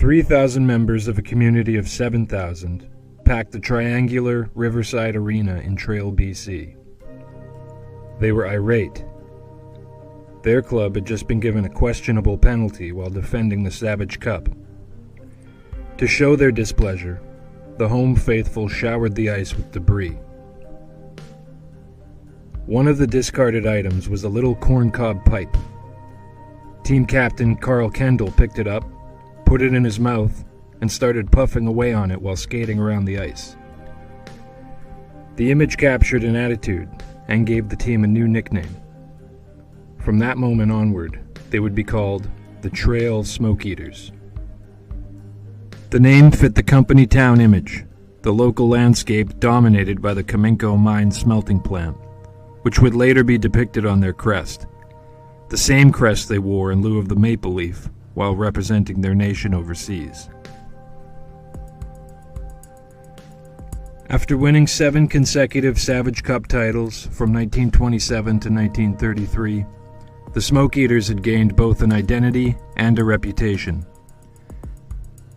3,000 members of a community of 7,000 packed the triangular Riverside Arena in Trail, BC. They were irate. Their club had just been given a questionable penalty while defending the Savage Cup. To show their displeasure, the home faithful showered the ice with debris. One of the discarded items was a little corncob pipe. Team captain Carl Kendall picked it up, put it in his mouth, and started puffing away on it while skating around the ice. The image captured an attitude and gave the team a new nickname. From that moment onward, they would be called the Trail Smoke Eaters. The name fit the company town image, the local landscape dominated by the Kamenko mine smelting plant, which would later be depicted on their crest, the same crest they wore in lieu of the maple leaf while representing their nation overseas. After winning 7 consecutive Savage Cup titles from 1927 to 1933, the Smoke Eaters had gained both an identity and a reputation.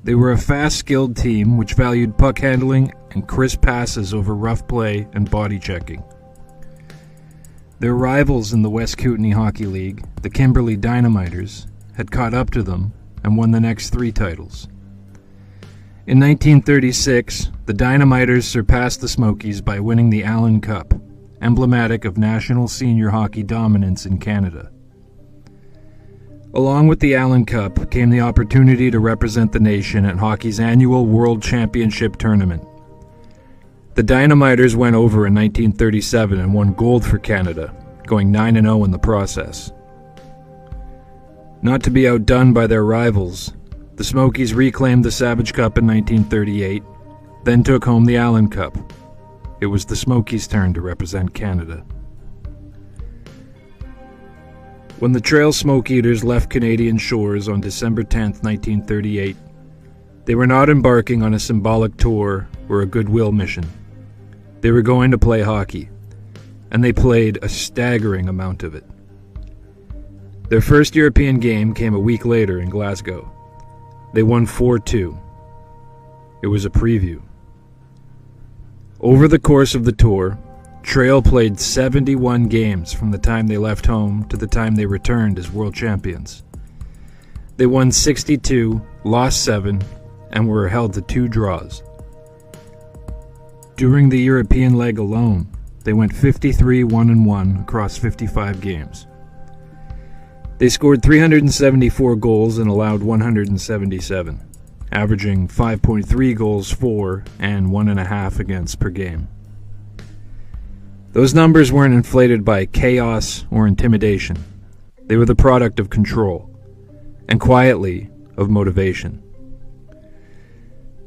They were a fast, skilled team which valued puck handling and crisp passes over rough play and body checking. Their rivals in the West Kootenay Hockey League, the Kimberley Dynamiters, had caught up to them and won the next 3 titles. In 1936, the Dynamiters surpassed the Smokies by winning the Allen Cup, emblematic of national senior hockey dominance in Canada. Along with the Allen Cup came the opportunity to represent the nation at hockey's annual World Championship tournament. The Dynamiters went over in 1937 and won gold for Canada, going 9-0 in the process. Not to be outdone by their rivals, the Smokies reclaimed the Savage Cup in 1938, then took home the Allen Cup. It was the Smokies' turn to represent Canada. When the Trail Smoke Eaters left Canadian shores on December 10, 1938, they were not embarking on a symbolic tour or a goodwill mission. They were going to play hockey, and they played a staggering amount of it. Their first European game came a week later in Glasgow. They won 4-2. It was a preview. Over the course of the tour, Trail played 71 games from the time they left home to the time they returned as world champions. They won 62, lost 7, and were held to 2 draws. During the European leg alone, they went 53-1-1 across 55 games. They scored 374 goals and allowed 177, averaging 5.3 goals for and 1.5 against per game. Those numbers weren't inflated by chaos or intimidation. They were the product of control, and quietly, of motivation.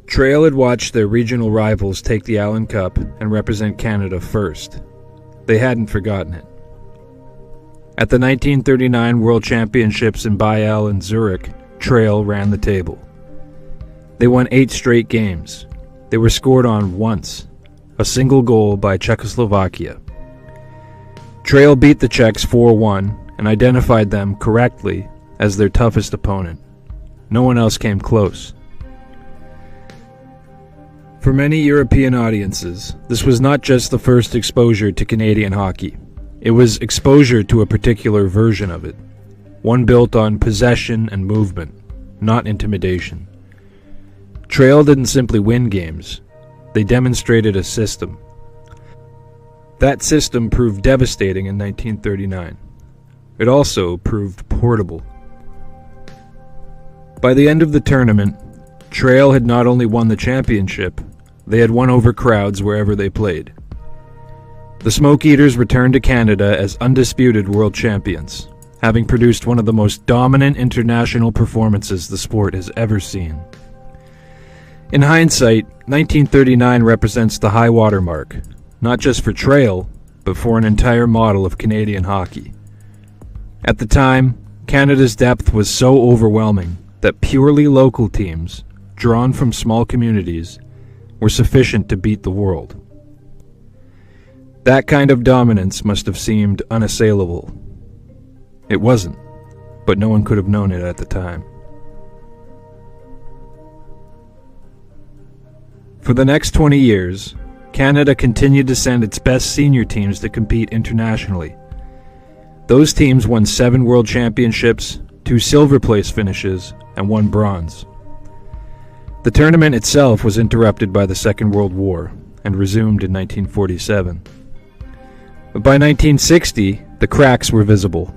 Trail had watched their regional rivals take the Allen Cup and represent Canada first. They hadn't forgotten it. At the 1939 World Championships in Bailleul and Zurich, Trail ran the table. They won 8 straight games. They were scored on once, a single goal by Czechoslovakia. Trail beat the Czechs 4-1 and identified them correctly as their toughest opponent. No one else came close. For many European audiences, this was not just the first exposure to Canadian hockey. It was exposure to a particular version of it, one built on possession and movement, not intimidation. Trail didn't simply win games. They demonstrated a system. That system proved devastating in 1939. It also proved portable. By the end of the tournament, Trail had not only won the championship, they had won over crowds wherever they played. The Smoke Eaters returned to Canada as undisputed world champions, having produced one of the most dominant international performances the sport has ever seen. In hindsight, 1939 represents the high water mark, not just for Trail, but for an entire model of Canadian hockey. At the time, Canada's depth was so overwhelming that purely local teams, drawn from small communities, were sufficient to beat the world. That kind of dominance must have seemed unassailable. It wasn't, but no one could have known it at the time. For the next 20 years, Canada continued to send its best senior teams to compete internationally. Those teams won 7 world championships, 2 silver place finishes, and 1 bronze. The tournament itself was interrupted by the Second World War and resumed in 1947. But by 1960, the cracks were visible.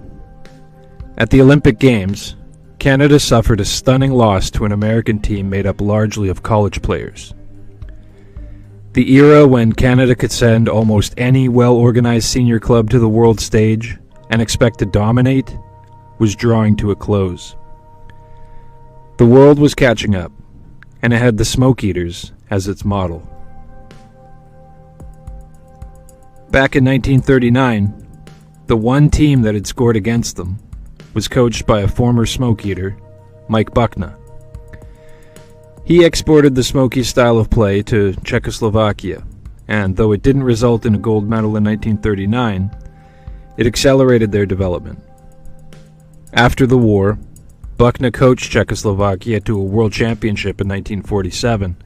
At the Olympic Games, Canada suffered a stunning loss to an American team made up largely of college players. The era when Canada could send almost any well-organized senior club to the world stage and expect to dominate was drawing to a close. The world was catching up, and it had the Smoke Eaters as its model. Back in 1939, the one team that had scored against them was coached by a former Smoke Eater, Mike Buckna. He exported the Smoky style of play to Czechoslovakia, and though it didn't result in a gold medal in 1939, it accelerated their development. After the war, Buckna coached Czechoslovakia to a world championship in 1947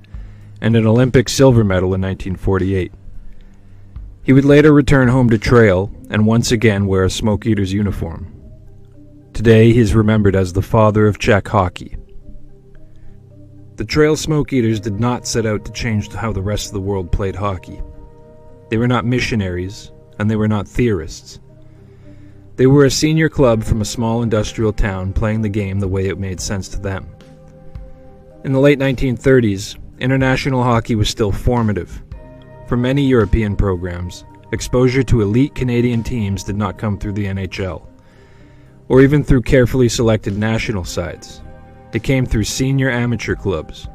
and an Olympic silver medal in 1948. He would later return home to Trail and once again wear a Smoke Eaters uniform. Today he is remembered as the father of Czech hockey. The Trail Smoke Eaters did not set out to change how the rest of the world played hockey. They were not missionaries, and they were not theorists. They were a senior club from a small industrial town playing the game the way it made sense to them. In the late 1930s, international hockey was still formative. For many European programs, exposure to elite Canadian teams did not come through the NHL, or even through carefully selected national sides. It came through senior amateur clubs,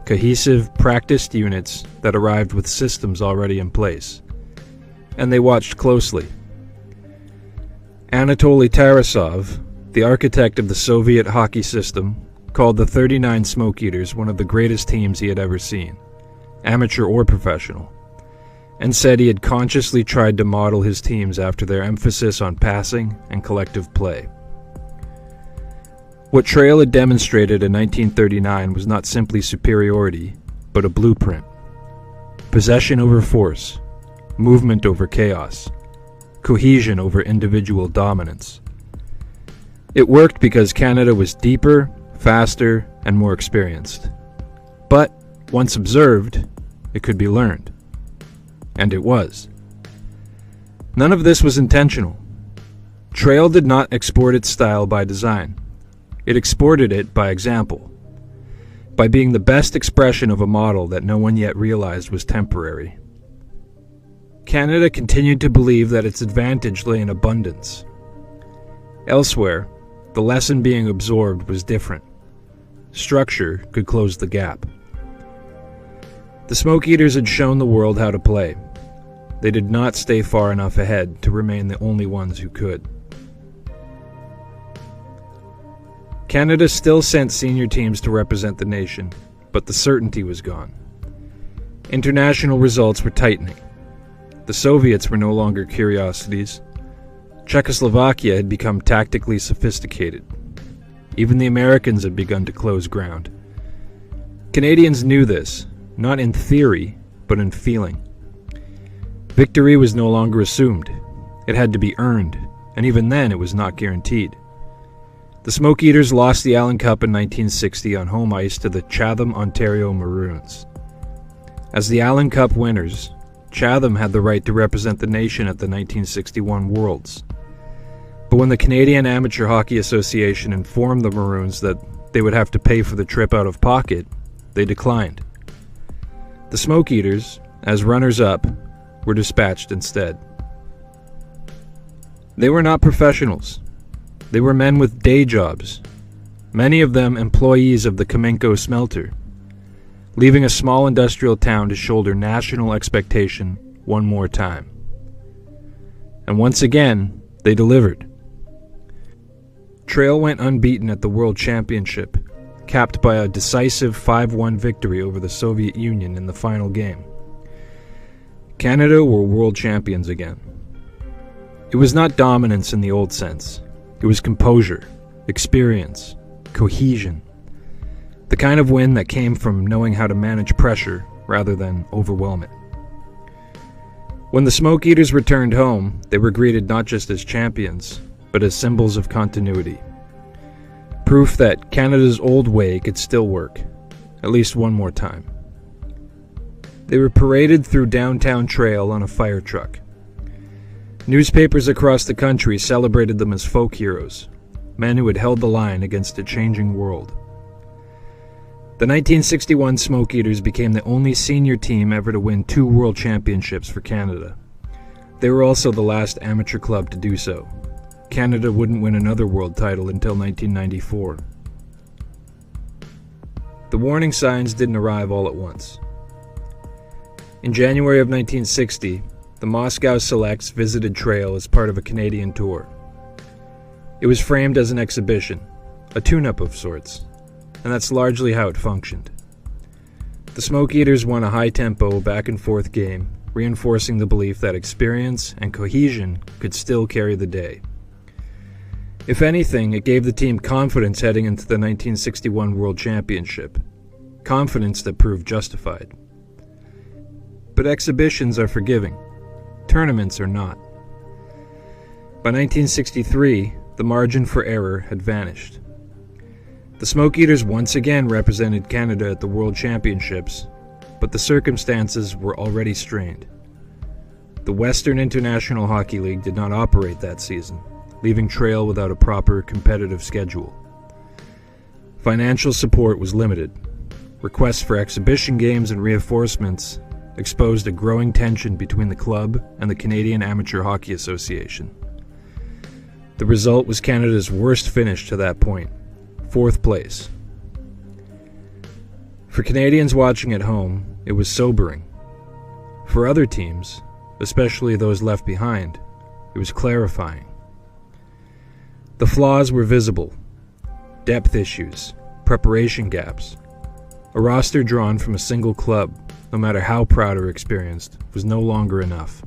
cohesive, practiced units that arrived with systems already in place. And they watched closely. Anatoly Tarasov, the architect of the Soviet hockey system, called the 39 Smoke Eaters one of the greatest teams he had ever seen, amateur or professional, and said he had consciously tried to model his teams after their emphasis on passing and collective play. What Trail had demonstrated in 1939 was not simply superiority, but a blueprint. Possession over force, movement over chaos, cohesion over individual dominance. It worked because Canada was deeper, faster, and more experienced. But, once observed, it could be learned. And it was. None of this was intentional. Trail did not export its style by design. It exported it by example, by being the best expression of a model that no one yet realized was temporary. Canada continued to believe that its advantage lay in abundance. Elsewhere, the lesson being absorbed was different. Structure could close the gap. The Smoke Eaters had shown the world how to play. They did not stay far enough ahead to remain the only ones who could. Canada still sent senior teams to represent the nation, but the certainty was gone. International results were tightening. The Soviets were no longer curiosities. Czechoslovakia had become tactically sophisticated. Even the Americans had begun to close ground. Canadians knew this, not in theory, but in feeling. Victory was no longer assumed. It had to be earned, and even then it was not guaranteed. The Smoke Eaters lost the Allen Cup in 1960 on home ice to the Chatham, Ontario Maroons. As the Allen Cup winners, Chatham had the right to represent the nation at the 1961 Worlds. But when the Canadian Amateur Hockey Association informed the Maroons that they would have to pay for the trip out of pocket, they declined. The Smoke Eaters, as runners-up, were dispatched instead. They were not professionals. They were men with day jobs, many of them employees of the Kamenko smelter, leaving a small industrial town to shoulder national expectation one more time. And once again, they delivered. Trail went unbeaten at the World Championship, capped by a decisive 5-1 victory over the Soviet Union in the final game. Canada were world champions again. It was not dominance in the old sense. It was composure, experience, cohesion. The kind of win that came from knowing how to manage pressure rather than overwhelm it. When the Smoke Eaters returned home, they were greeted not just as champions, but as symbols of continuity. Proof that Canada's old way could still work, at least one more time. They were paraded through downtown Trail on a fire truck. Newspapers across the country celebrated them as folk heroes, men who had held the line against a changing world. The 1961 Smoke Eaters became the only senior team ever to win 2 world championships for Canada. They were also the last amateur club to do so. Canada wouldn't win another world title until 1994. The warning signs didn't arrive all at once. In January of 1960, the Moscow Selects visited Trail as part of a Canadian tour. It was framed as an exhibition, a tune-up of sorts, and that's largely how it functioned. The Smoke Eaters won a high-tempo, back-and-forth game, reinforcing the belief that experience and cohesion could still carry the day. If anything, it gave the team confidence heading into the 1961 World Championship, confidence that proved justified. But exhibitions are forgiving. Tournaments are not. By 1963, the margin for error had vanished. The Smoke Eaters once again represented Canada at the World Championships, but the circumstances were already strained. The Western International Hockey League did not operate that season, leaving Trail without a proper competitive schedule. Financial support was limited. Requests for exhibition games and reinforcements exposed a growing tension between the club and the Canadian Amateur Hockey Association. The result was Canada's worst finish to that point, 4th place. For Canadians watching at home, it was sobering. For other teams, especially those left behind, it was clarifying. The flaws were visible: depth issues, preparation gaps. A roster drawn from a single club, no matter how proud or experienced, was no longer enough.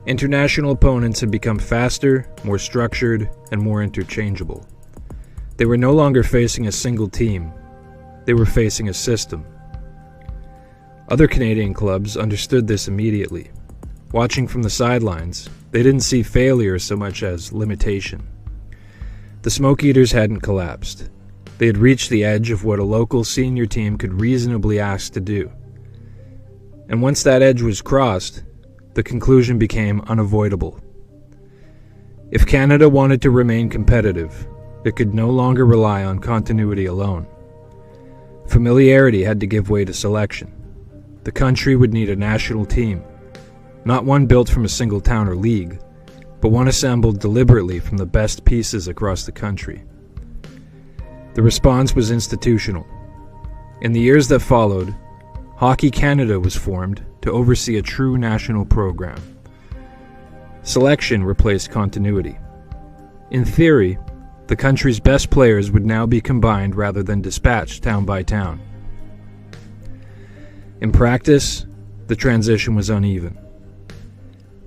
International opponents had become faster, more structured, and more interchangeable. They were no longer facing a single team. They were facing a system. Other Canadian clubs understood this immediately. Watching from the sidelines, they didn't see failure so much as limitation. The Smoke Eaters hadn't collapsed. They had reached the edge of what a local senior team could reasonably ask to do. And once that edge was crossed, the conclusion became unavoidable. If Canada wanted to remain competitive, it could no longer rely on continuity alone. Familiarity had to give way to selection. The country would need a national team, not one built from a single town or league, but one assembled deliberately from the best pieces across the country. The response was institutional. In the years that followed, Hockey Canada was formed to oversee a true national program. Selection replaced continuity. In theory, the country's best players would now be combined rather than dispatched town by town. In practice, the transition was uneven.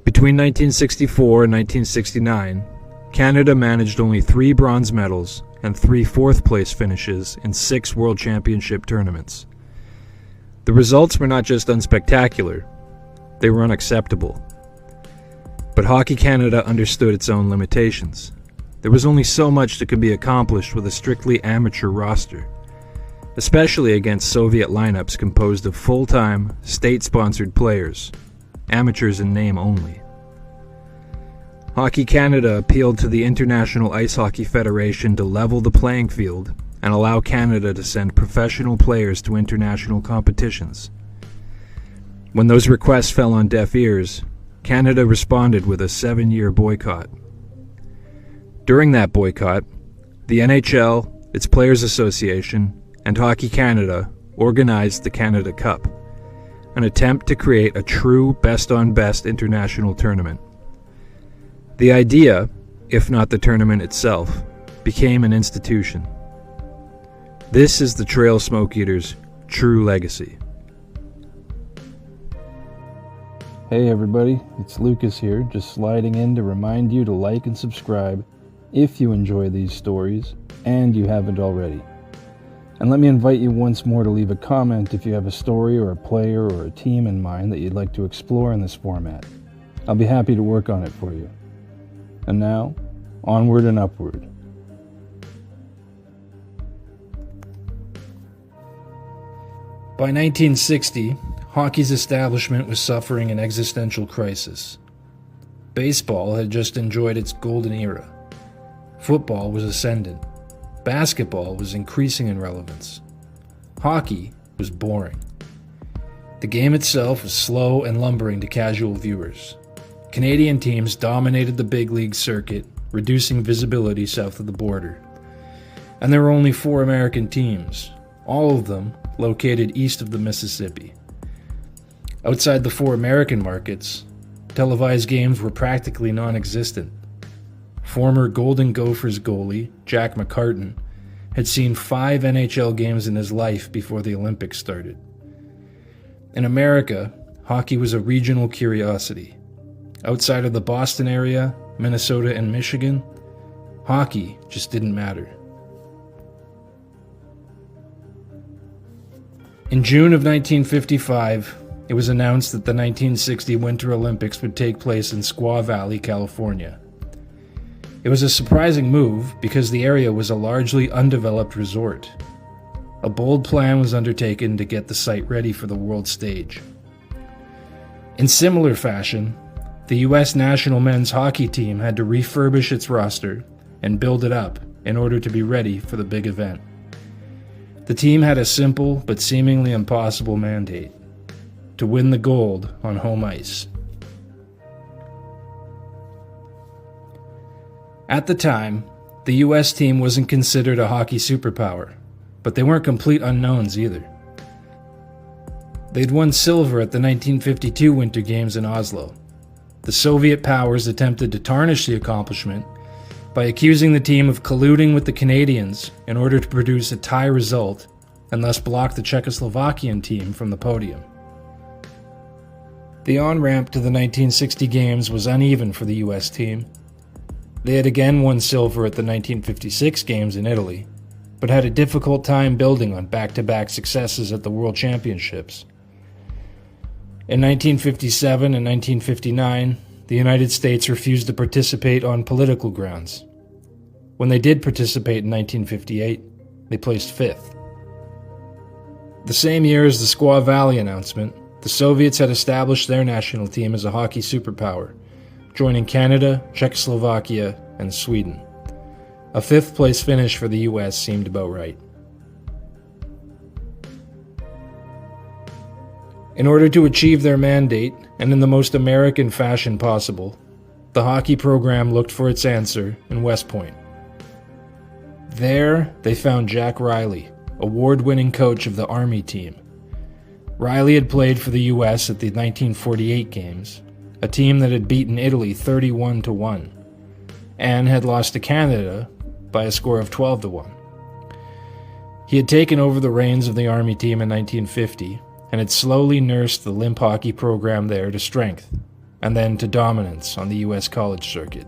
Between 1964 and 1969, Canada managed only 3 bronze medals and 3 fourth-place finishes in 6 World Championship tournaments. The results were not just unspectacular, they were unacceptable. But Hockey Canada understood its own limitations. There was only so much that could be accomplished with a strictly amateur roster, especially against Soviet lineups composed of full-time, state-sponsored players, amateurs in name only. Hockey Canada appealed to the International Ice Hockey Federation to level the playing field and allow Canada to send professional players to international competitions. When those requests fell on deaf ears, Canada responded with a 7-year boycott. During that boycott, the NHL, its Players Association, and Hockey Canada organized the Canada Cup, an attempt to create a true best-on-best international tournament. The idea, if not the tournament itself, became an institution. This is the Trail Smoke Eaters' true legacy. Hey everybody, it's Lucas here, just sliding in to remind you to like and subscribe if you enjoy these stories, and you haven't already. And let me invite you once more to leave a comment if you have a story or a player or a team in mind that you'd like to explore in this format. I'll be happy to work on it for you. And now, onward and upward. By 1960, hockey's establishment was suffering an existential crisis. Baseball had just enjoyed its golden era. Football was ascendant. Basketball was increasing in relevance. Hockey was boring. The game itself was slow and lumbering to casual viewers. Canadian teams dominated the big league circuit, reducing visibility south of the border. And there were only 4 American teams, all of them located east of the Mississippi. Outside the 4 American markets, televised games were practically non-existent. Former Golden Gophers goalie Jack McCartan had seen 5 NHL games in his life before the Olympics started. In America, hockey was a regional curiosity. Outside of the Boston area, Minnesota, and Michigan, hockey just didn't matter. In June of 1955, it was announced that the 1960 Winter Olympics would take place in Squaw Valley, California. It was a surprising move because the area was a largely undeveloped resort. A bold plan was undertaken to get the site ready for the world stage. In similar fashion, the U.S. national men's hockey team had to refurbish its roster and build it up in order to be ready for the big event. The team had a simple but seemingly impossible mandate: to win the gold on home ice. At the time, the U.S. team wasn't considered a hockey superpower, but they weren't complete unknowns either. They'd won silver at the 1952 Winter Games in Oslo. The Soviet powers attempted to tarnish the accomplishment by accusing the team of colluding with the Canadians in order to produce a tie result and thus block the Czechoslovakian team from the podium. The on-ramp to the 1960 Games was uneven for the U.S. team. They had again won silver at the 1956 Games in Italy, but had a difficult time building on back-to-back successes at the World Championships. In 1957 and 1959, the United States refused to participate on political grounds. When they did participate in 1958, they placed 5th. The same year as the Squaw Valley announcement, the Soviets had established their national team as a hockey superpower, joining Canada, Czechoslovakia, and Sweden. A 5th-place finish for the U.S. seemed about right. In order to achieve their mandate, and in the most American fashion possible, the hockey program looked for its answer in West Point. There, they found Jack Riley, award-winning coach of the Army team. Riley had played for the U.S. at the 1948 Games, a team that had beaten Italy 31-1, and had lost to Canada by a score of 12-1. He had taken over the reins of the Army team in 1950 and had slowly nursed the limp hockey program there to strength, and then to dominance on the U.S. college circuit.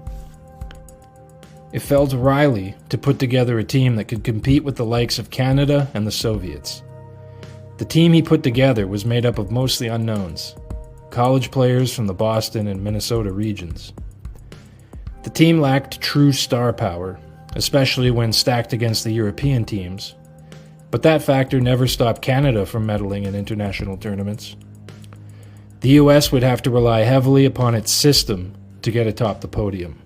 It fell to Riley to put together a team that could compete with the likes of Canada and the Soviets. The team he put together was made up of mostly unknowns, college players from the Boston and Minnesota regions. The team lacked true star power, especially when stacked against the European teams, but that factor never stopped Canada from meddling in international tournaments. The U.S. would have to rely heavily upon its system to get atop the podium.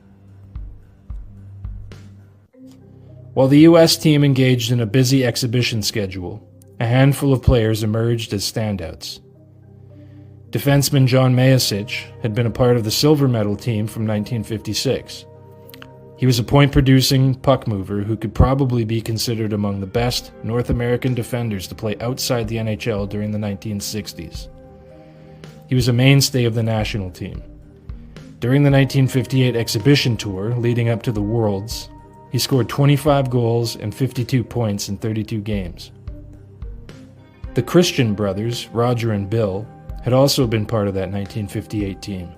While the U.S. team engaged in a busy exhibition schedule, a handful of players emerged as standouts. Defenseman John Mayasich had been a part of the silver medal team from 1956. He was a point-producing puck mover who could probably be considered among the best North American defenders to play outside the NHL during the 1960s. He was a mainstay of the national team. During the 1958 exhibition tour leading up to the Worlds, he scored 25 goals and 52 points in 32 games. The Christian brothers, Roger and Bill, had also been part of that 1958 team.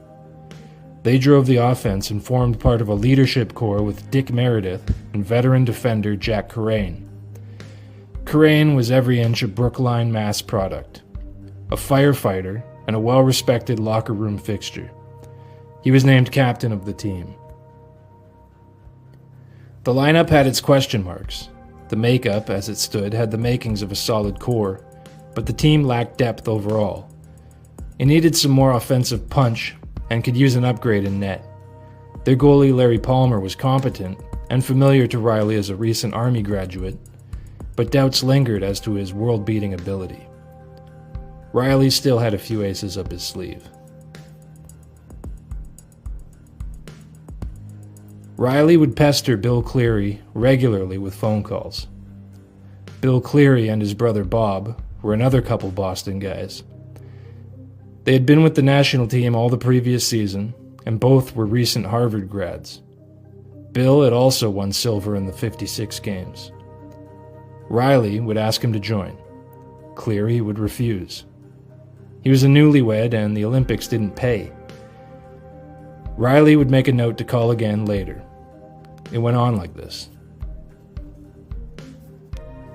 They drove the offense and formed part of a leadership corps with Dick Meredith and veteran defender Jack Corain. Karain was every inch a Brookline mass product, a firefighter and a well-respected locker room fixture. He was named captain of the team. The lineup had its question marks. The makeup, as it stood, had the makings of a solid core, but the team lacked depth overall. It needed some more offensive punch and could use an upgrade in net. Their goalie Larry Palmer was competent and familiar to Riley as a recent Army graduate, but doubts lingered as to his world-beating ability. Riley still had a few aces up his sleeve. Riley would pester Bill Cleary regularly with phone calls. Bill Cleary and his brother Bob were another couple Boston guys. They had been with the national team all the previous season, and both were recent Harvard grads. Bill had also won silver in the 56 games. Riley would ask him to join. Cleary would refuse. He was a newlywed and the Olympics didn't pay. Riley would make a note to call again later. It went on like this.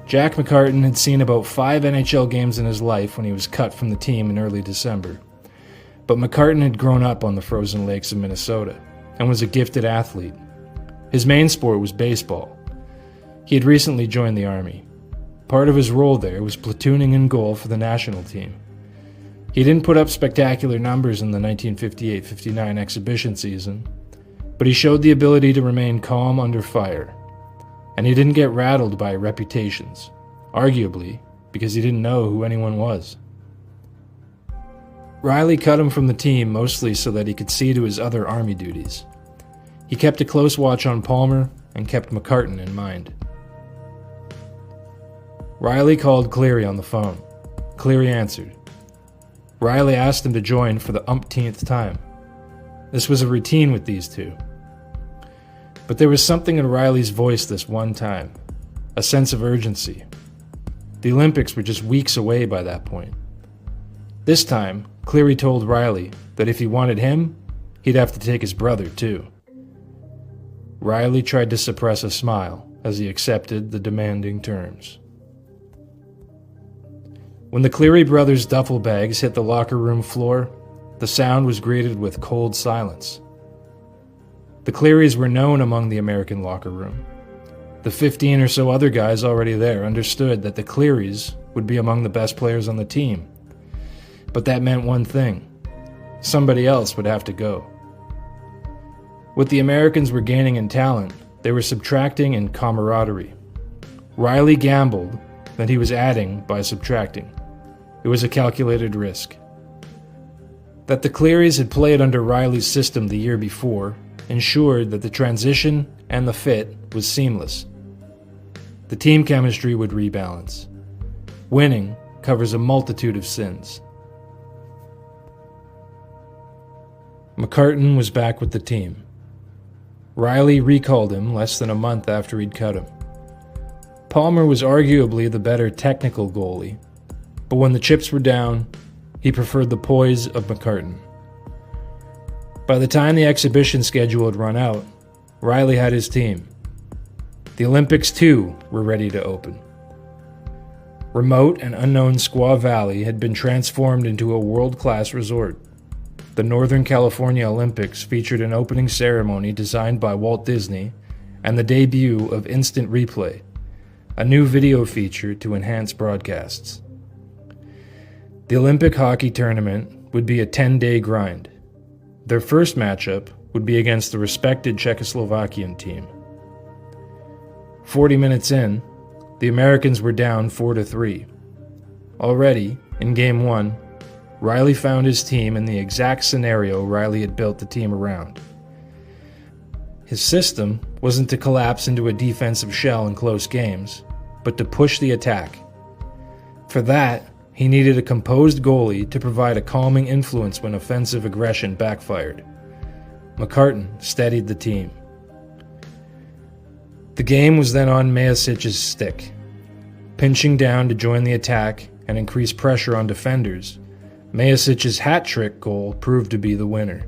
Jack McCartan had seen about 5 NHL games in his life when he was cut from the team in early December. But McCartan had grown up on the frozen lakes of Minnesota and was a gifted athlete. His main sport was baseball. He had recently joined the Army. Part of his role there was platooning in goal for the national team. He didn't put up spectacular numbers in the 1958-59 exhibition season, but he showed the ability to remain calm under fire. And he didn't get rattled by reputations, arguably because he didn't know who anyone was. Riley cut him from the team mostly so that he could see to his other Army duties. He kept a close watch on Palmer and kept McCartan in mind. Riley called Cleary on the phone. Cleary answered. Riley asked him to join for the umpteenth time. This was a routine with these two. But there was something in Riley's voice this one time, a sense of urgency. The Olympics were just weeks away by that point. This time, Cleary told Riley that if he wanted him, he'd have to take his brother too. Riley tried to suppress a smile as he accepted the demanding terms. When the Cleary brothers' duffel bags hit the locker room floor, the sound was greeted with cold silence. The Clearys were known among the American locker room. The 15 or so other guys already there understood that the Clearys would be among the best players on the team. But that meant one thing. Somebody else would have to go. What the Americans were gaining in talent, they were subtracting in camaraderie. Riley gambled that he was adding by subtracting. It was a calculated risk. That the Clearys had played under Riley's system the year before ensured that the transition and the fit was seamless. The team chemistry would rebalance. Winning covers a multitude of sins. McCartan was back with the team. Riley recalled him less than a month after he'd cut him. Palmer was arguably the better technical goalie, but when the chips were down, he preferred the poise of McCartan. By the time the exhibition schedule had run out, Riley had his team. The Olympics, too, were ready to open. Remote and unknown Squaw Valley had been transformed into a world-class resort. The Northern California Olympics featured an opening ceremony designed by Walt Disney and the debut of Instant Replay, a new video feature to enhance broadcasts. The Olympic hockey tournament would be a 10-day grind. Their first matchup would be against the respected Czechoslovakian team. 40 minutes in, the Americans were down 4-3. Already, in Game 1, Riley found his team in the exact scenario Riley had built the team around. His system wasn't to collapse into a defensive shell in close games, but to push the attack. For that, he needed a composed goalie to provide a calming influence when offensive aggression backfired. McCartan steadied the team. The game was then on Mayasic's stick. Pinching down to join the attack and increase pressure on defenders, Mayasic's hat-trick goal proved to be the winner.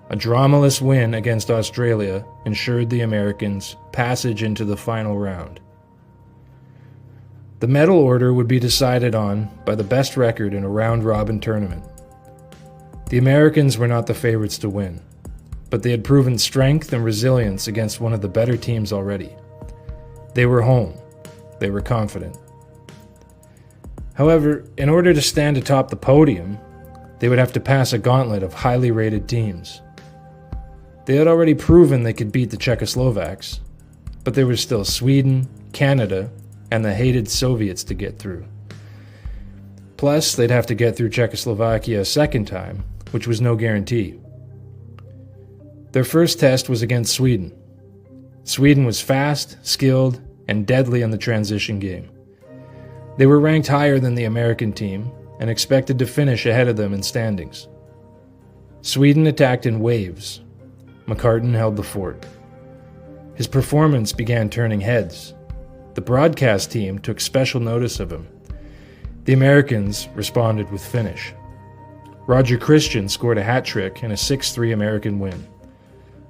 A dramaless win against Australia ensured the Americans passage into the final round. The medal order would be decided on by the best record in a round-robin tournament. The Americans were not the favorites to win, but they had proven strength and resilience against one of the better teams already. They were home. They were confident. However, in order to stand atop the podium, they would have to pass a gauntlet of highly rated teams. They had already proven they could beat the Czechoslovaks, but there was still Sweden, Canada, and the hated Soviets to get through. Plus, they'd have to get through Czechoslovakia a second time, which was no guarantee. Their first test was against Sweden. Sweden was fast, skilled, and deadly in the transition game. They were ranked higher than the American team and expected to finish ahead of them in standings. Sweden attacked in waves. McCartan held the fort. His performance began turning heads. The broadcast team took special notice of him. The Americans responded with finish. Roger Christian scored a hat trick in a 6-3 American win.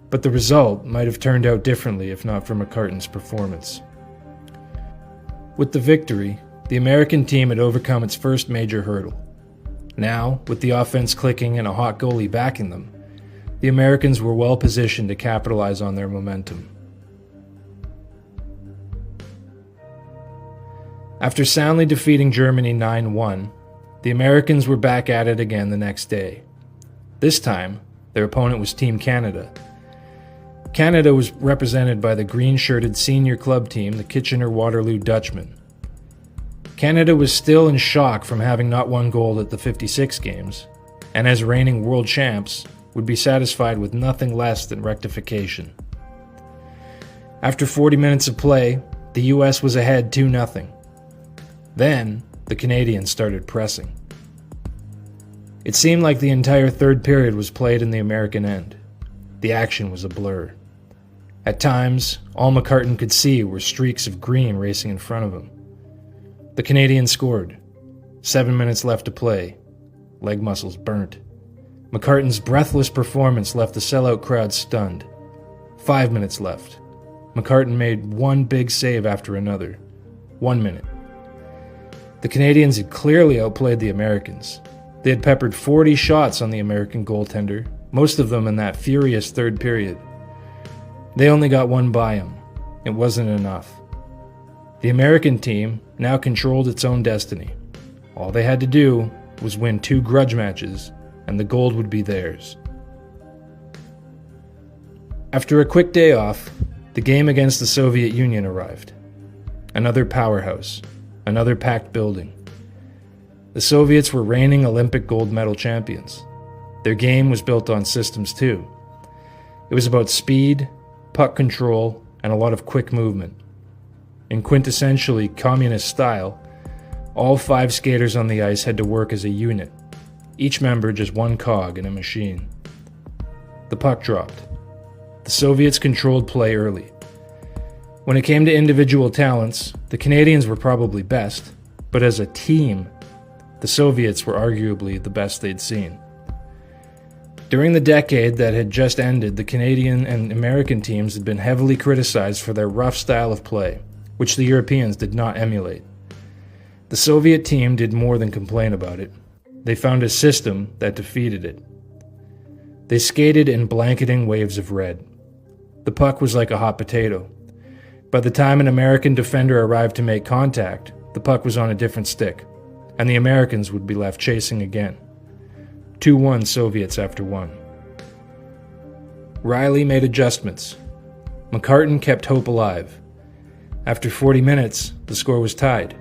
But the result might have turned out differently if not for McCartan's performance. With the victory, the American team had overcome its first major hurdle. Now, with the offense clicking and a hot goalie backing them, the Americans were well positioned to capitalize on their momentum. After soundly defeating Germany 9-1, the Americans were back at it again the next day. This time, their opponent was Team Canada. Canada was represented by the green-shirted senior club team, the Kitchener-Waterloo Dutchmen. Canada was still in shock from having not won gold at the 56 games, and as reigning world champs, would be satisfied with nothing less than rectification. After 40 minutes of play, the US was ahead 2-0. Then, the Canadians started pressing. It seemed like the entire third period was played in the American end. The action was a blur. At times, all McCartan could see were streaks of green racing in front of him. The Canadians scored. 7 minutes left to play. Leg muscles burnt. McCartan's breathless performance left the sellout crowd stunned. 5 minutes left. McCartan made one big save after another. 1 minute. The Canadians had clearly outplayed the Americans. They had peppered 40 shots on the American goaltender, most of them in that furious third period. They only got one by him. It wasn't enough. The American team now controlled its own destiny. All they had to do was win 2 grudge matches, and the gold would be theirs. After a quick day off, the game against the Soviet Union arrived. Another powerhouse. Another packed building. The Soviets were reigning Olympic gold medal champions. Their game was built on systems too. It was about speed, puck control, and a lot of quick movement. In quintessentially communist style, all 5 skaters on the ice had to work as a unit, each member just one cog in a machine. The puck dropped. The Soviets controlled play early. When it came to individual talents, the Canadians were probably best, but as a team, the Soviets were arguably the best they'd seen. During the decade that had just ended, the Canadian and American teams had been heavily criticized for their rough style of play, which the Europeans did not emulate. The Soviet team did more than complain about it. They found a system that defeated it. They skated in blanketing waves of red. The puck was like a hot potato. By the time an American defender arrived to make contact, the puck was on a different stick, and the Americans would be left chasing again. 2-1 Soviets after 1. Riley made adjustments. McCartan kept hope alive. After 40 minutes, the score was tied,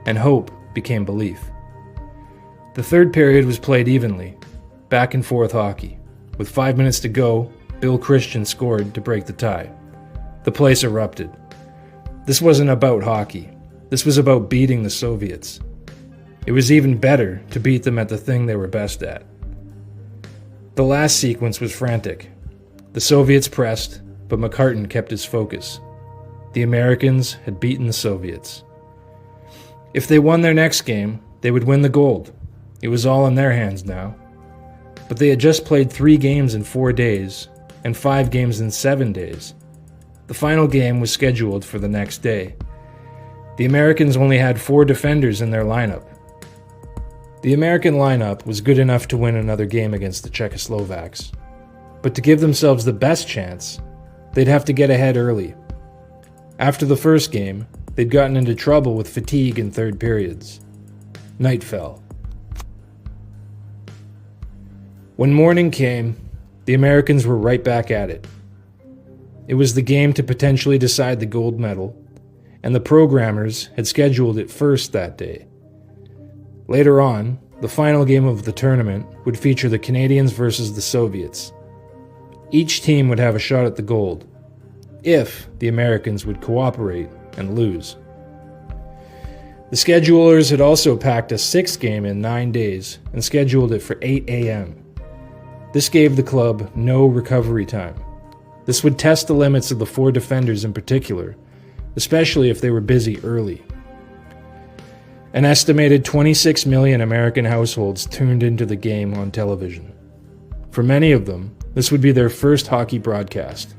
and hope became belief. The third period was played evenly, back and forth hockey. With 5 minutes to go, Bill Christian scored to break the tie. The place erupted. This wasn't about hockey. This was about beating the Soviets. It was even better to beat them at the thing they were best at. The last sequence was frantic. The Soviets pressed, but McCartan kept his focus. The Americans had beaten the Soviets. If they won their next game, they would win the gold. It was all in their hands now. But they had just played 3 games in 4 days, and 5 games in 7 days. The final game was scheduled for the next day. The Americans only had 4 defenders in their lineup. The American lineup was good enough to win another game against the Czechoslovaks, but to give themselves the best chance, they'd have to get ahead early. After the first game, they'd gotten into trouble with fatigue in third periods. Night fell. When morning came, the Americans were right back at it. It was the game to potentially decide the gold medal, and the programmers had scheduled it first that day. Later on, the final game of the tournament would feature the Canadians versus the Soviets. Each team would have a shot at the gold, if the Americans would cooperate and lose. The schedulers had also packed a 6th game in 9 days and scheduled it for 8 a.m. This gave the club no recovery time. This would test the limits of the 4 defenders in particular, especially if they were busy early. An estimated 26 million American households tuned into the game on television. For many of them, this would be their first hockey broadcast.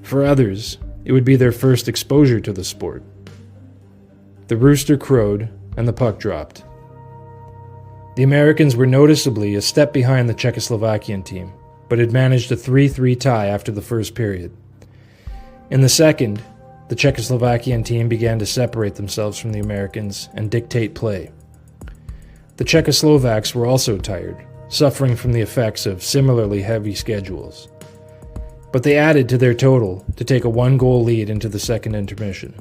For others, it would be their first exposure to the sport. The rooster crowed and the puck dropped. The Americans were noticeably a step behind the Czechoslovakian team, but had managed a 3-3 tie after the first period. In the second, the Czechoslovakian team began to separate themselves from the Americans and dictate play. The Czechoslovaks were also tired, suffering from the effects of similarly heavy schedules. But they added to their total to take a 1-goal lead into the second intermission.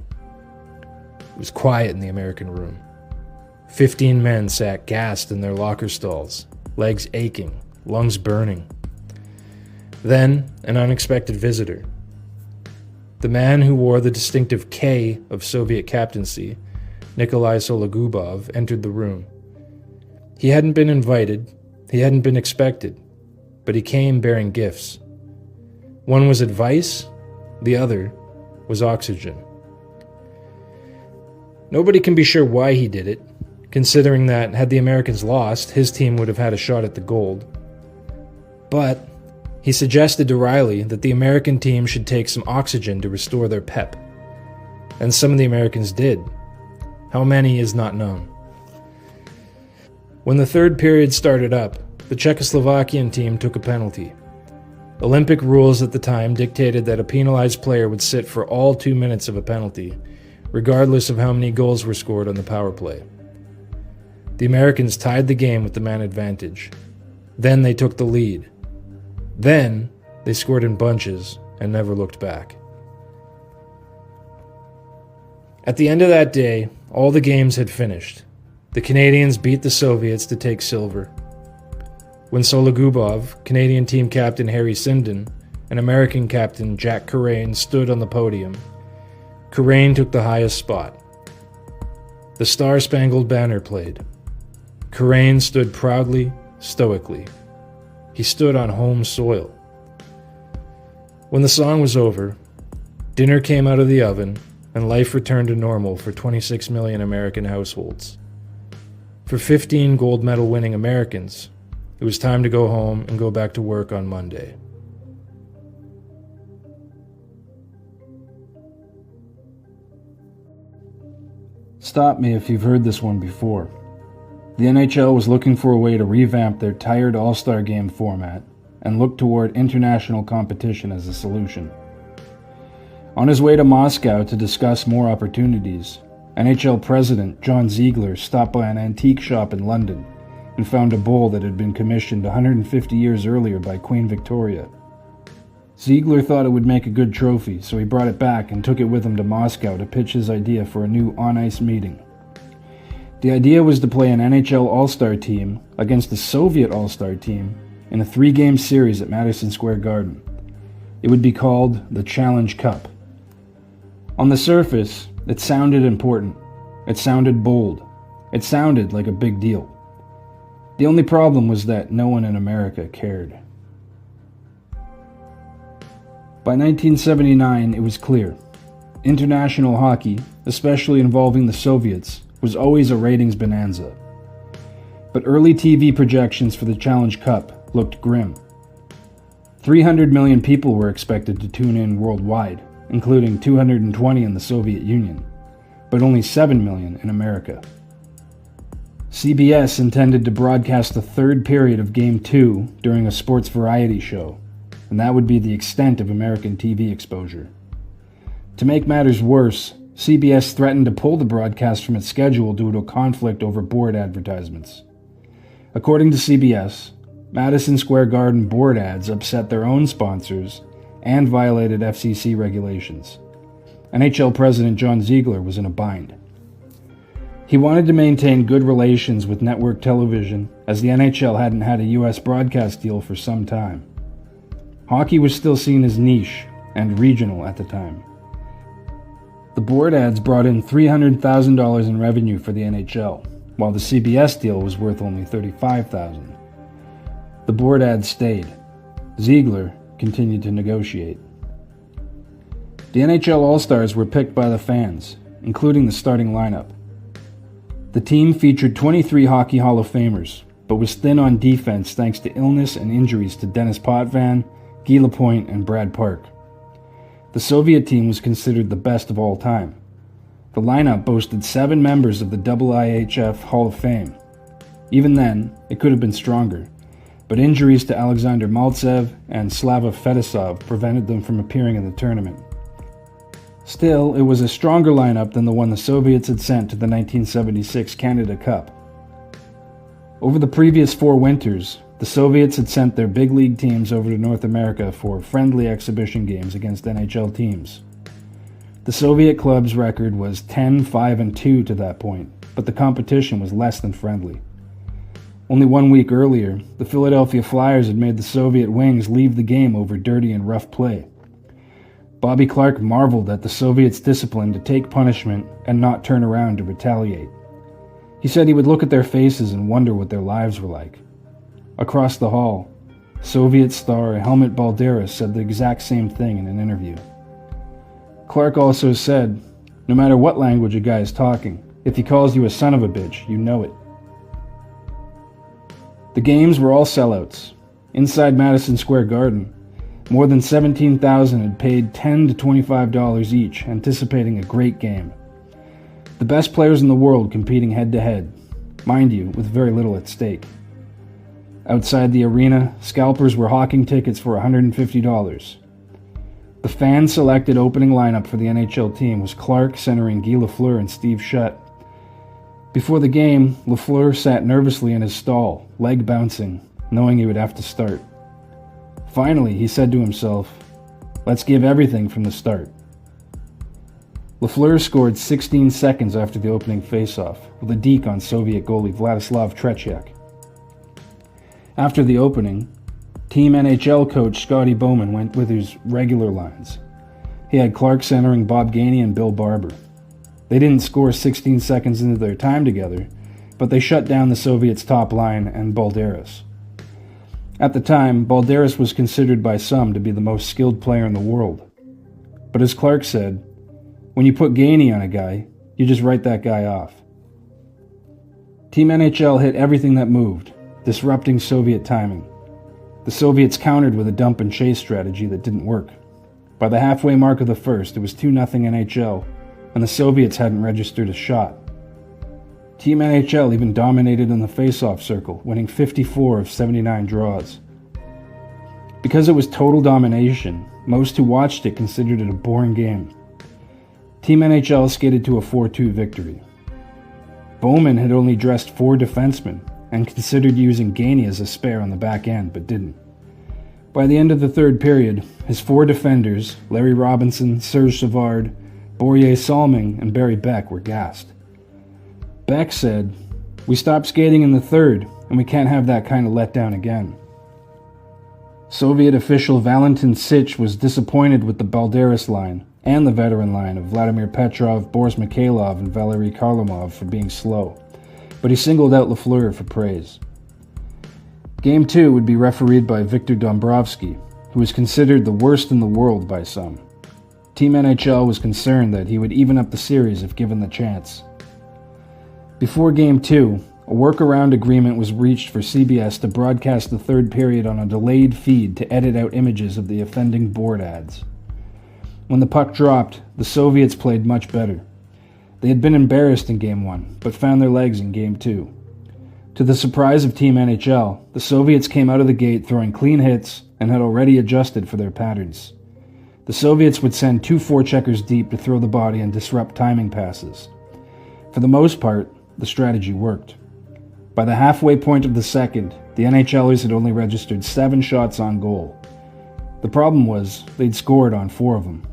It was quiet in the American room. 15 men sat gassed in their locker stalls, legs aching, lungs burning. Then, an unexpected visitor. The man who wore the distinctive K of Soviet captaincy, Nikolai Sologubov, entered the room. He hadn't been invited, he hadn't been expected, but he came bearing gifts. One was advice, the other was oxygen. Nobody can be sure why he did it, considering that had the Americans lost, his team would have had a shot at the gold. But he suggested to Riley that the American team should take some oxygen to restore their pep. And some of the Americans did. How many is not known. When the third period started up, the Czechoslovakian team took a penalty. Olympic rules at the time dictated that a penalized player would sit for all 2 minutes of a penalty, regardless of how many goals were scored on the power play. The Americans tied the game with the man advantage. Then they took the lead. Then they scored in bunches and never looked back. At the end of that day, all the games had finished. The Canadians beat the Soviets to take silver. When Sologubov, Canadian team captain Harry Sinden, and American captain Jack Corain stood on the podium, Corain took the highest spot. The Star-Spangled Banner played. Corain stood proudly, stoically. He stood on home soil. When the song was over, dinner came out of the oven, and life returned to normal for 26 million American households. For 15 gold medal winning Americans, it was time to go home and go back to work on Monday. Stop me if you've heard this one before. The NHL was looking for a way to revamp their tired All-Star Game format and look toward international competition as a solution. On his way to Moscow to discuss more opportunities, NHL President John Ziegler stopped by an antique shop in London and found a bull that had been commissioned 150 years earlier by Queen Victoria. Ziegler thought it would make a good trophy, so he brought it back and took it with him to Moscow to pitch his idea for a new on-ice meeting. The idea was to play an NHL All-Star team against the Soviet All-Star team in a 3-game series at Madison Square Garden. It would be called the Challenge Cup. On the surface, it sounded important. It sounded bold. It sounded like a big deal. The only problem was that no one in America cared. By 1979, it was clear. International hockey, especially involving the Soviets, was always a ratings bonanza. But early TV projections for the Challenge Cup looked grim. 300 million people were expected to tune in worldwide, including 220 in the Soviet Union. but only 7 million in America. CBS intended to broadcast the third period of Game 2 during a sports variety show, and that would be the extent of American TV exposure. To make matters worse, CBS threatened to pull the broadcast from its schedule due to a conflict over board advertisements. According to CBS, Madison Square Garden board ads upset their own sponsors and violated FCC regulations. NHL President John Ziegler was in a bind. He wanted to maintain good relations with network television, as the NHL hadn't had a U.S. broadcast deal for some time. Hockey was still seen as niche and regional at the time. The board ads brought in $300,000 in revenue for the NHL, while the CBS deal was worth only $35,000. The board ads stayed. Ziegler continued to negotiate. The NHL All-Stars were picked by the fans, including the starting lineup. The team featured 23 Hockey Hall of Famers, but was thin on defense thanks to illness and injuries to Dennis Potvin, Guy Lapointe, and Brad Park. The Soviet team was considered the best of all time. The lineup boasted 7 members of the IIHF Hall of Fame. Even then, it could have been stronger, but injuries to Alexander Maltsev and Slava Fedosov prevented them from appearing in the tournament. Still, it was a stronger lineup than the one the Soviets had sent to the 1976 Canada Cup. Over the previous 4 winters, the Soviets had sent their big league teams over to North America for friendly exhibition games against NHL teams. The Soviet club's record was 10-5-2 to that point, but the competition was less than friendly. Only 1 week earlier, the Philadelphia Flyers had made the Soviet Wings leave the game over dirty and rough play. Bobby Clarke marveled at the Soviets' discipline to take punishment and not turn around to retaliate. He said he would look at their faces and wonder what their lives were like. Across the hall, Soviet star Helmut Balderas said the exact same thing in an interview. Clarke also said, "No matter what language a guy is talking, if he calls you a son of a bitch, you know it." The games were all sellouts. Inside Madison Square Garden, more than 17,000 had paid $10 to $25 each, anticipating a great game. The best players in the world competing head-to-head, mind you, with very little at stake. Outside the arena, scalpers were hawking tickets for $150. The fan-selected opening lineup for the NHL team was Clarke centering Guy Lafleur and Steve Shutt. Before the game, Lafleur sat nervously in his stall, leg bouncing, knowing he would have to start. Finally, he said to himself, "Let's give everything from the start." Lafleur scored 16 seconds after the opening faceoff, with a deke on Soviet goalie Vladislav Tretiak. After the opening, Team NHL coach Scotty Bowman went with his regular lines. He had Clarke centering Bob Gainey and Bill Barber. They didn't score 16 seconds into their time together, but they shut down the Soviets' top line and Balderas. At the time, Balderas was considered by some to be the most skilled player in the world. But as Clarke said, when you put Gainey on a guy, you just write that guy off. Team NHL hit everything that moved, disrupting Soviet timing. The Soviets countered with a dump and chase strategy that didn't work. By the halfway mark of the first, it was 2-0 NHL, and the Soviets hadn't registered a shot. Team NHL even dominated in the face-off circle, winning 54 of 79 draws. Because it was total domination, most who watched it considered it a boring game. Team NHL skated to a 4-2 victory. Bowman had only dressed 4 defensemen and considered using Gainey as a spare on the back end, but didn't. By the end of the third period, his 4 defenders, Larry Robinson, Serge Savard, Borje Salming, and Barry Beck, were gassed. Beck said, "We stopped skating in the third, and we can't have that kind of letdown again." Soviet official Valentin Sich was disappointed with the Balderas line and the veteran line of Vladimir Petrov, Boris Mikhailov, and Valery Karlamov for being slow, but he singled out Lafleur for praise. Game 2 would be refereed by Viktor Dombrovsky, who was considered the worst in the world by some. Team NHL was concerned that he would even up the series if given the chance. Before Game 2, a workaround agreement was reached for CBS to broadcast the third period on a delayed feed to edit out images of the offending board ads. When the puck dropped, the Soviets played much better. They had been embarrassed in Game 1, but found their legs in Game 2. To the surprise of Team NHL, the Soviets came out of the gate throwing clean hits and had already adjusted for their patterns. The Soviets would send 2 forecheckers deep to throw the body and disrupt timing passes. For the most part, the strategy worked. By the halfway point of the second, the NHLers had only registered 7 shots on goal. The problem was, they'd scored on 4 of them.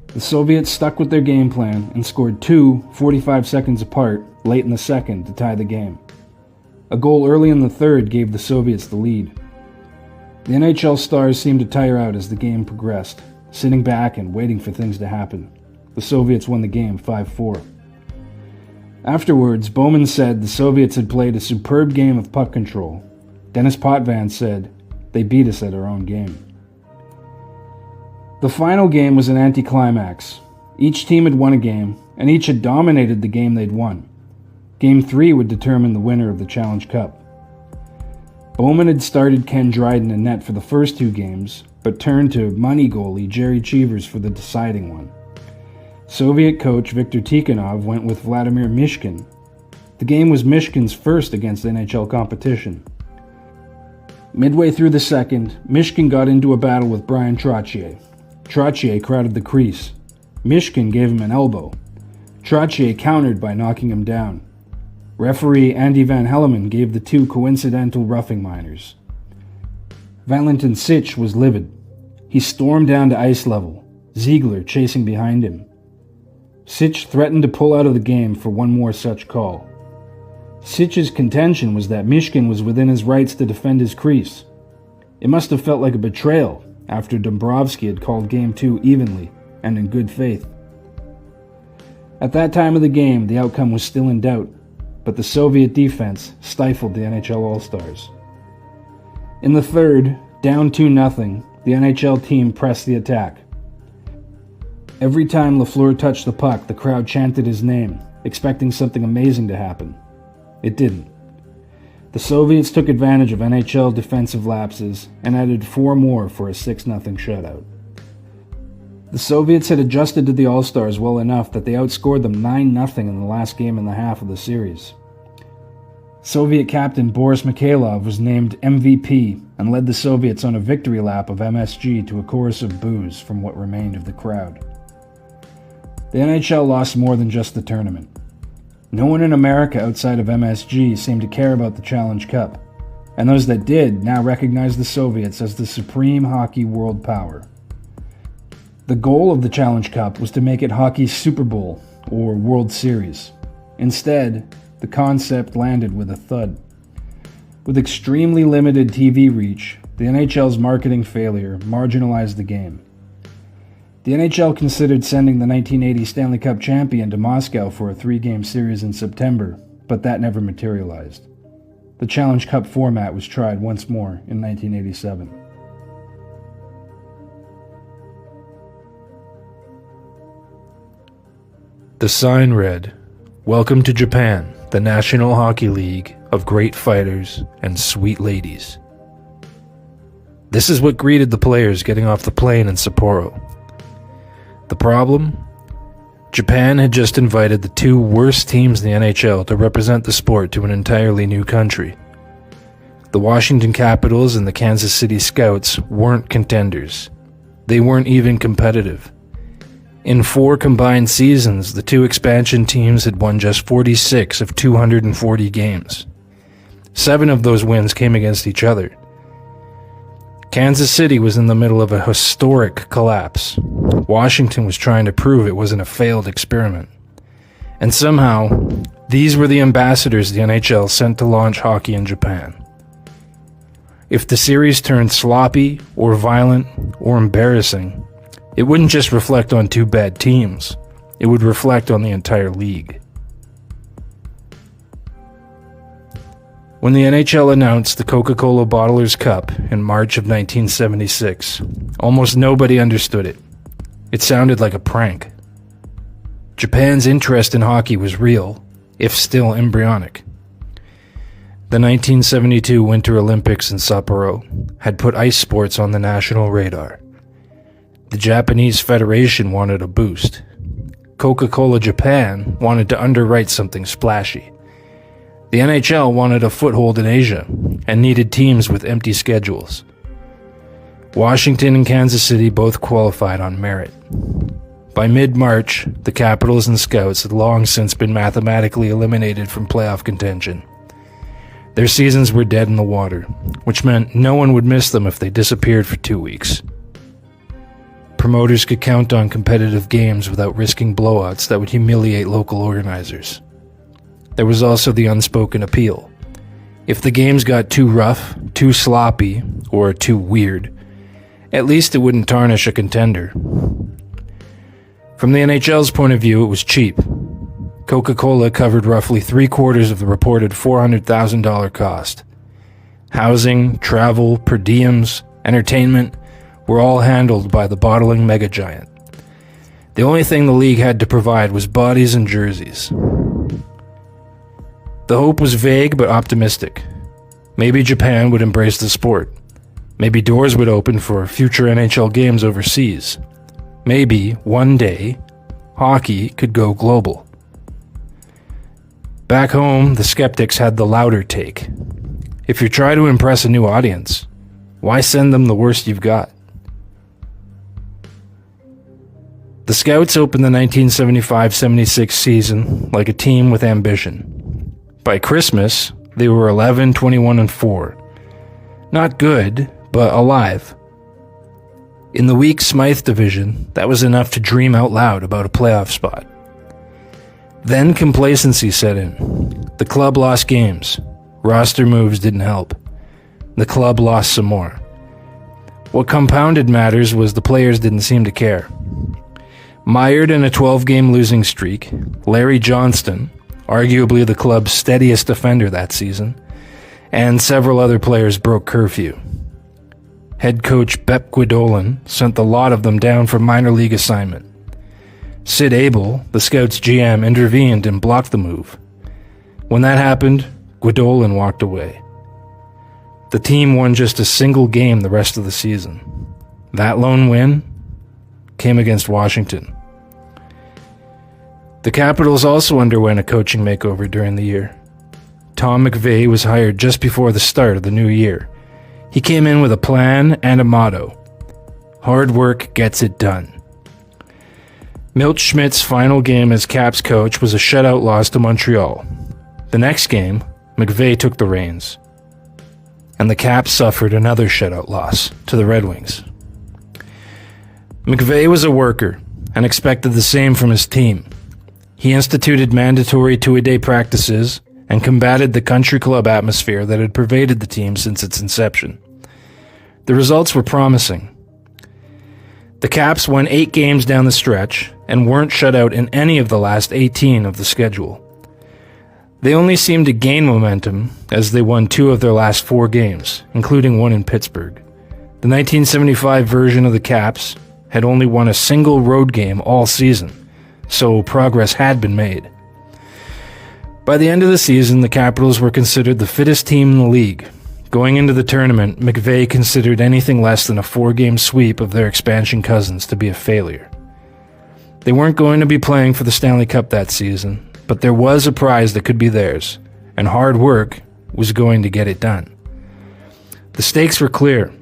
The Soviets stuck with their game plan and scored 2 45 seconds apart late in the second to tie the game. A goal early in the third gave the Soviets the lead. The NHL stars seemed to tire out as the game progressed, sitting back and waiting for things to happen. The Soviets won the game 5-4. Afterwards, Bowman said the Soviets had played a superb game of puck control. Dennis Potvin said, "They beat us at our own game." The final game was an anticlimax. Each team had won a game, and each had dominated the game they'd won. Game 3 would determine the winner of the Challenge Cup. Bowman had started Ken Dryden in net for the first 2 games, but turned to money goalie Jerry Cheevers for the deciding one. Soviet coach Viktor Tikhonov went with Vladimir Mishkin. The game was Mishkin's first against NHL competition. Midway through the second, Mishkin got into a battle with Brian Tretiak. Tretiak crowded the crease. Mishkin gave him an elbow. Tretiak countered by knocking him down. Referee Andy Van Helleman gave the 2 coincidental roughing minors. Valentin Sitch was livid. He stormed down to ice level, Ziegler chasing behind him. Sitch threatened to pull out of the game for one more such call. Sitch's contention was that Mishkin was within his rights to defend his crease. It must have felt like a betrayal after Dombrowski had called Game 2 evenly and in good faith. At that time of the game, the outcome was still in doubt, but the Soviet defense stifled the NHL All-Stars. In the third, down 2-0, the NHL team pressed the attack. Every time Lafleur touched the puck, the crowd chanted his name, expecting something amazing to happen. It didn't. The Soviets took advantage of NHL defensive lapses and added 4 more for a 6-0 shutout. The Soviets had adjusted to the All-Stars well enough that they outscored them 9-0 in the last game and a half of the series. Soviet captain Boris Mikhailov was named MVP and led the Soviets on a victory lap of MSG to a chorus of boos from what remained of the crowd. The NHL lost more than just the tournament. No one in America outside of MSG seemed to care about the Challenge Cup, and those that did now recognized the Soviets as the supreme hockey world power. The goal of the Challenge Cup was to make it hockey's Super Bowl, or World Series. Instead, the concept landed with a thud. With extremely limited TV reach, the NHL's marketing failure marginalized the game. The NHL considered sending the 1980 Stanley Cup champion to Moscow for a 3-game series in September, but that never materialized. The Challenge Cup format was tried once more in 1987. The sign read, "Welcome to Japan, the National Hockey League of great fighters and sweet ladies." This is what greeted the players getting off the plane in Sapporo. The problem? Japan had just invited the 2 worst teams in the NHL to represent the sport to an entirely new country. The Washington Capitals and the Kansas City Scouts weren't contenders. They weren't even competitive. In 4 combined seasons, the 2 expansion teams had won just 46 of 240 games. 7 of those wins came against each other. Kansas City was in the middle of a historic collapse. Washington was trying to prove it wasn't a failed experiment. And somehow, these were the ambassadors the NHL sent to launch hockey in Japan. If the series turned sloppy, or violent, or embarrassing, it wouldn't just reflect on 2 bad teams. It would reflect on the entire league. When the NHL announced the Coca-Cola Bottlers Cup in March of 1976, almost nobody understood it. It sounded like a prank. Japan's interest in hockey was real, if still embryonic. The 1972 Winter Olympics in Sapporo had put ice sports on the national radar. The Japanese Federation wanted a boost. Coca-Cola Japan wanted to underwrite something splashy. The NHL wanted a foothold in Asia and needed teams with empty schedules. Washington and Kansas City both qualified on merit. By mid-March, the Capitals and Scouts had long since been mathematically eliminated from playoff contention. Their seasons were dead in the water, which meant no one would miss them if they disappeared for 2 weeks. Promoters could count on competitive games without risking blowouts that would humiliate local organizers. There was also the unspoken appeal. If the games got too rough, too sloppy, or too weird, at least it wouldn't tarnish a contender. From the NHL's point of view, it was cheap. Coca-Cola covered roughly 3/4 of the reported $400,000 cost. Housing, travel, per diems, entertainment were all handled by the bottling megagiant. The only thing the league had to provide was bodies and jerseys. The hope was vague but optimistic. Maybe Japan would embrace the sport. Maybe doors would open for future NHL games overseas. Maybe, one day, hockey could go global. Back home, the skeptics had the louder take. If you try to impress a new audience, why send them the worst you've got? The Scouts opened the 1975-76 season like a team with ambition. By Christmas, they were 11-21-4. Not good, but alive. In the weak Smythe division, that was enough to dream out loud about a playoff spot. Then complacency set in. The club lost games. Roster moves didn't help. The club lost some more. What compounded matters was the players didn't seem to care. Mired in a 12-game losing streak, Larry Johnston, arguably the club's steadiest defender that season, and several other players broke curfew. Head coach Bep Guidolin sent the lot of them down for minor league assignment. Sid Abel, the Scouts' GM, intervened and blocked the move. When that happened, Guidolin walked away. The team won just a single game the rest of the season. That lone win came against Washington. The Capitals also underwent a coaching makeover during the year. Tom McVeigh was hired just before the start of the new year. He came in with a plan and a motto: hard work gets it done. Milt Schmidt's final game as Caps coach was a shutout loss to Montreal. The next game, McVeigh took the reins, and the Caps suffered another shutout loss to the Red Wings. McVeigh was a worker and expected the same from his team. He instituted mandatory two-a-day practices and combated the country club atmosphere that had pervaded the team since its inception. The results were promising. The Caps won 8 games down the stretch and weren't shut out in any of the last 18 of the schedule. They only seemed to gain momentum as they won 2 of their last 4 games, including one in Pittsburgh. The 1975 version of the Caps had only won a single road game all season, so progress had been made. By the end of the season, the Capitals were considered the fittest team in the league. Going into the tournament, McVeigh considered anything less than a 4-game sweep of their expansion cousins to be a failure. They weren't going to be playing for the Stanley Cup that season, but there was a prize that could be theirs, and hard work was going to get it done. The stakes were clear.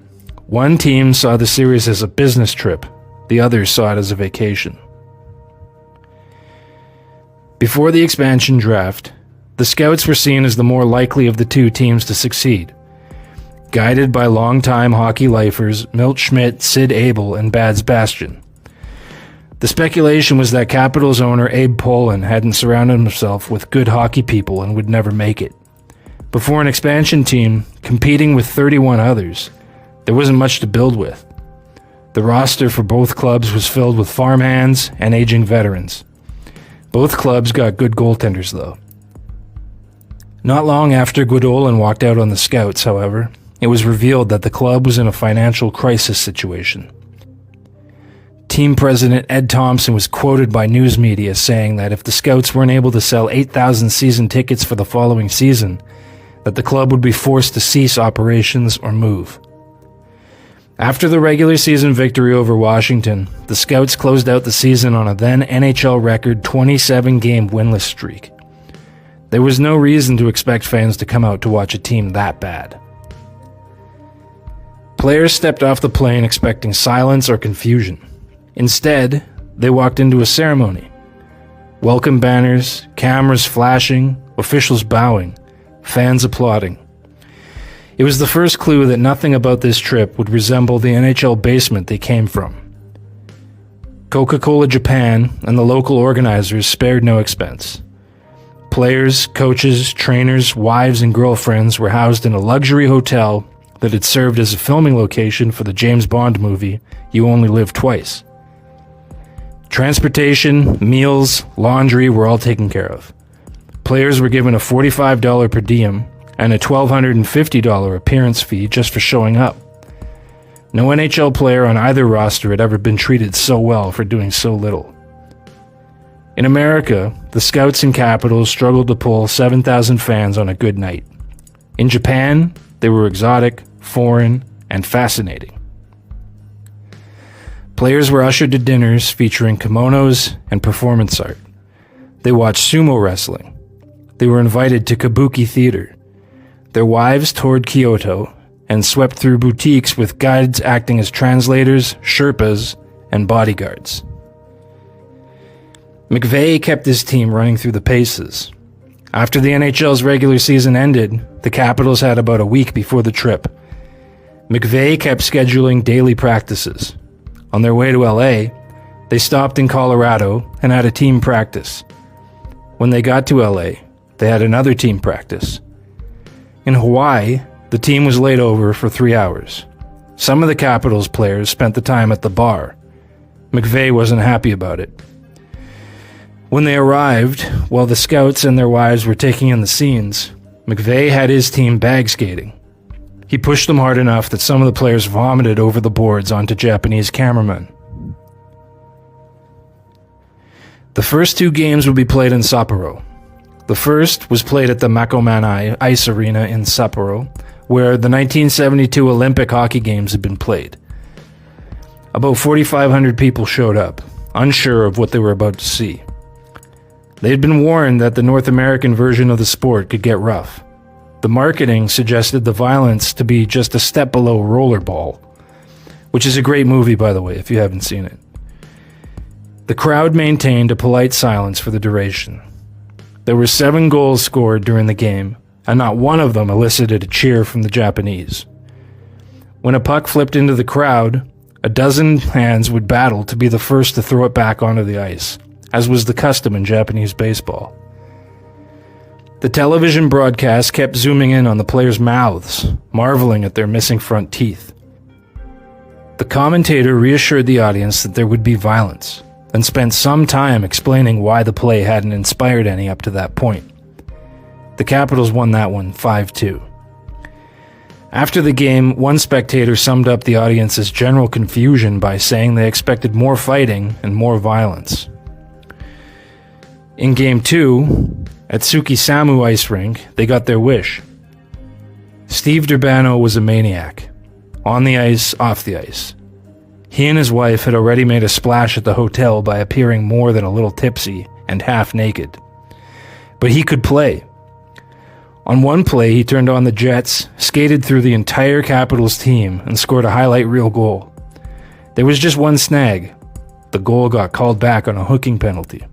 One team saw the series as a business trip, the others saw it as a vacation. Before the expansion draft, the Scouts were seen as the more likely of the 2 teams to succeed. Guided by longtime hockey lifers Milt Schmidt, Sid Abel, and Bads Bastian. The speculation was that Capitals owner Abe Pollin hadn't surrounded himself with good hockey people and would never make it. Before an expansion team competing with 31 others, there wasn't much to build with. The roster for both clubs was filled with farmhands and aging veterans. Both clubs got good goaltenders, though. Not long after Guidolin walked out on the Scouts, however, it was revealed that the club was in a financial crisis situation. Team president Ed Thompson was quoted by news media saying that if the Scouts weren't able to sell 8,000 season tickets for the following season, that the club would be forced to cease operations or move. After the regular season victory over Washington, the Scouts closed out the season on a then NHL record 27-game winless streak. There was no reason to expect fans to come out to watch a team that bad. Players stepped off the plane expecting silence or confusion. Instead, they walked into a ceremony. Welcome banners, cameras flashing, officials bowing, fans applauding. It was the first clue that nothing about this trip would resemble the NHL basement they came from. Coca-Cola Japan and the local organizers spared no expense. Players, coaches, trainers, wives, and girlfriends were housed in a luxury hotel that had served as a filming location for the James Bond movie You Only Live Twice. Transportation, meals, laundry were all taken care of. Players were given a $45 per diem and a $1,250 appearance fee just for showing up. No NHL player on either roster had ever been treated so well for doing so little. In America, the Scouts and Capitals struggled to pull 7,000 fans on a good night. In Japan, they were exotic, foreign, and fascinating. Players were ushered to dinners featuring kimonos and performance art. They watched sumo wrestling. They were invited to kabuki theater. Their wives toured Kyoto and swept through boutiques with guides acting as translators, Sherpas, and bodyguards. McVeigh kept his team running through the paces. After the NHL's regular season ended, the Capitals had about a week before the trip. McVeigh kept scheduling daily practices. On their way to LA, they stopped in Colorado and had a team practice. When they got to LA, they had another team practice. In Hawaii, the team was laid over for 3 hours. Some of the Capitals players spent the time at the bar. McVeigh wasn't happy about it. When they arrived, while the Scouts and their wives were taking in the scenes, McVeigh had his team bag skating. He pushed them hard enough that some of the players vomited over the boards onto Japanese cameramen. The first 2 games would be played in Sapporo. The first was played at the Makomanai Ice Arena in Sapporo, where the 1972 Olympic hockey games had been played. About 4,500 people showed up, unsure of what they were about to see. They had been warned that the North American version of the sport could get rough. The marketing suggested the violence to be just a step below Rollerball, which is a great movie, by the way, if you haven't seen it. The crowd maintained a polite silence for the duration. There were 7 goals scored during the game, and not one of them elicited a cheer from the Japanese. When a puck flipped into the crowd, a dozen hands would battle to be the first to throw it back onto the ice, as was the custom in Japanese baseball. The television broadcast kept zooming in on the players' mouths, marveling at their missing front teeth. The commentator reassured the audience that there would be violence, and spent some time explaining why the play hadn't inspired any up to that point. The Capitals won that one 5-2. After the game, one spectator summed up the audience's general confusion by saying they expected more fighting and more violence. In Game 2, at Tsukisamu Ice Rink, they got their wish. Steve Durbano was a maniac. On the ice, off the ice. He and his wife had already made a splash at the hotel by appearing more than a little tipsy and half naked. But he could play. On one play, he turned on the Jets, skated through the entire Capitals team, and scored a highlight reel goal. There was just one snag. The goal got called back on a hooking penalty.